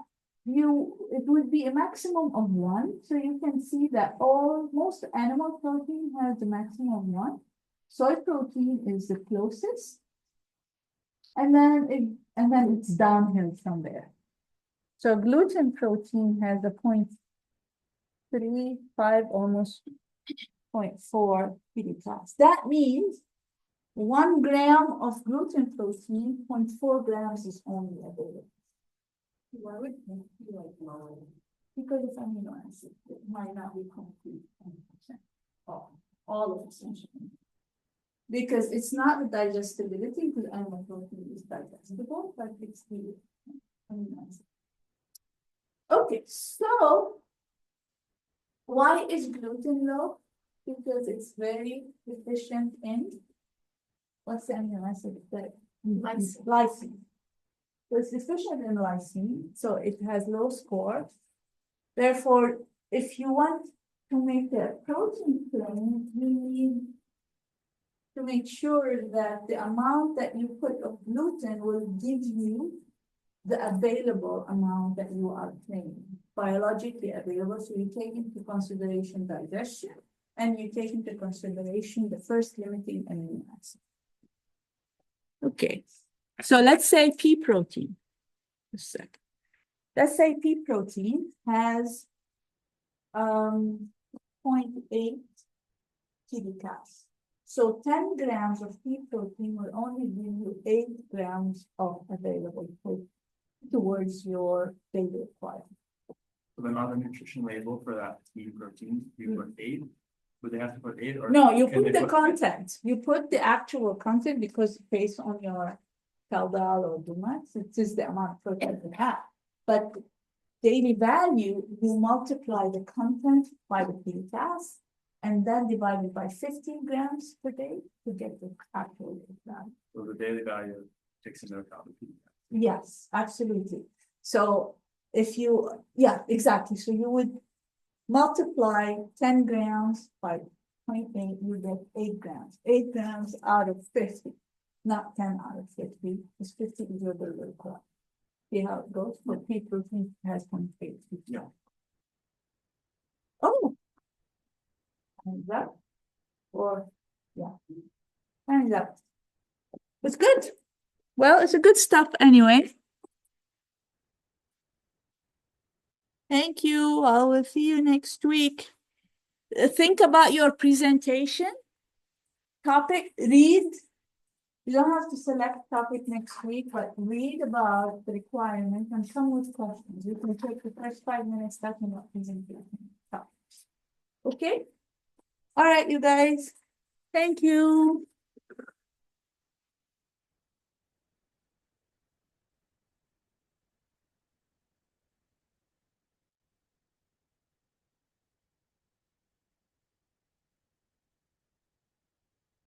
it would be a maximum of 1. So you can see that most animal protein has a maximum of 1. Soy protein is the closest. And then it's downhill from there. So gluten protein has a 0.35, almost 0.4 kilocalories. That means 1 gram of gluten protein, 0.4 grams is only available. Why would it be like lower? Because it's amino acid, it might not be complete 100%. All of essentially. Because it's not the digestibility, because animal protein is digestible, but it's the amino acid. Okay, so why is gluten low? Because it's very efficient in what's the amino acid that lysine. So it's efficient in lysine, so it has low score. Therefore, if you want to make a protein claim, you need to make sure that the amount that you put of gluten will give you the available amount that you are claiming, biologically available. So you take into consideration digestion, and you take into consideration the first limiting amino acid. Okay, so let's say pea protein. A second. Let's say pea protein has 0.8 kilocalories. So 10 grams of pea protein will only give you 8 grams of available protein towards your daily requirement. So then on the nutrition label for that pea protein, you put 8. Would they have to put 8 or? No, you can put they the content. You put the actual content because based on your Caldal or Dumas, it is the amount of protein you have. But daily value, you multiply the content by the kilocalories and then divide it by 15 grams per day to get the actual value. So the daily value takes into account the pea. Yes, absolutely. So if you, yeah, exactly. So you would multiply 10 grams by 0.8, you get 8 grams. 8 grams out of 50, not 10 out of 50, because 50 is your daily requirement. See how it goes? For pea protein has 0.8. Yeah. Oh. Hands up. Or, yeah. Hands up. It's good. Well, it's a good stuff anyway. Thank you. I will see you next week. Think about your presentation. Topic, read. You don't have to select topic next week, but read about the requirement and come with questions. You can take the first 5 minutes talking about presentation topics. Okay? All right, you guys. Thank you.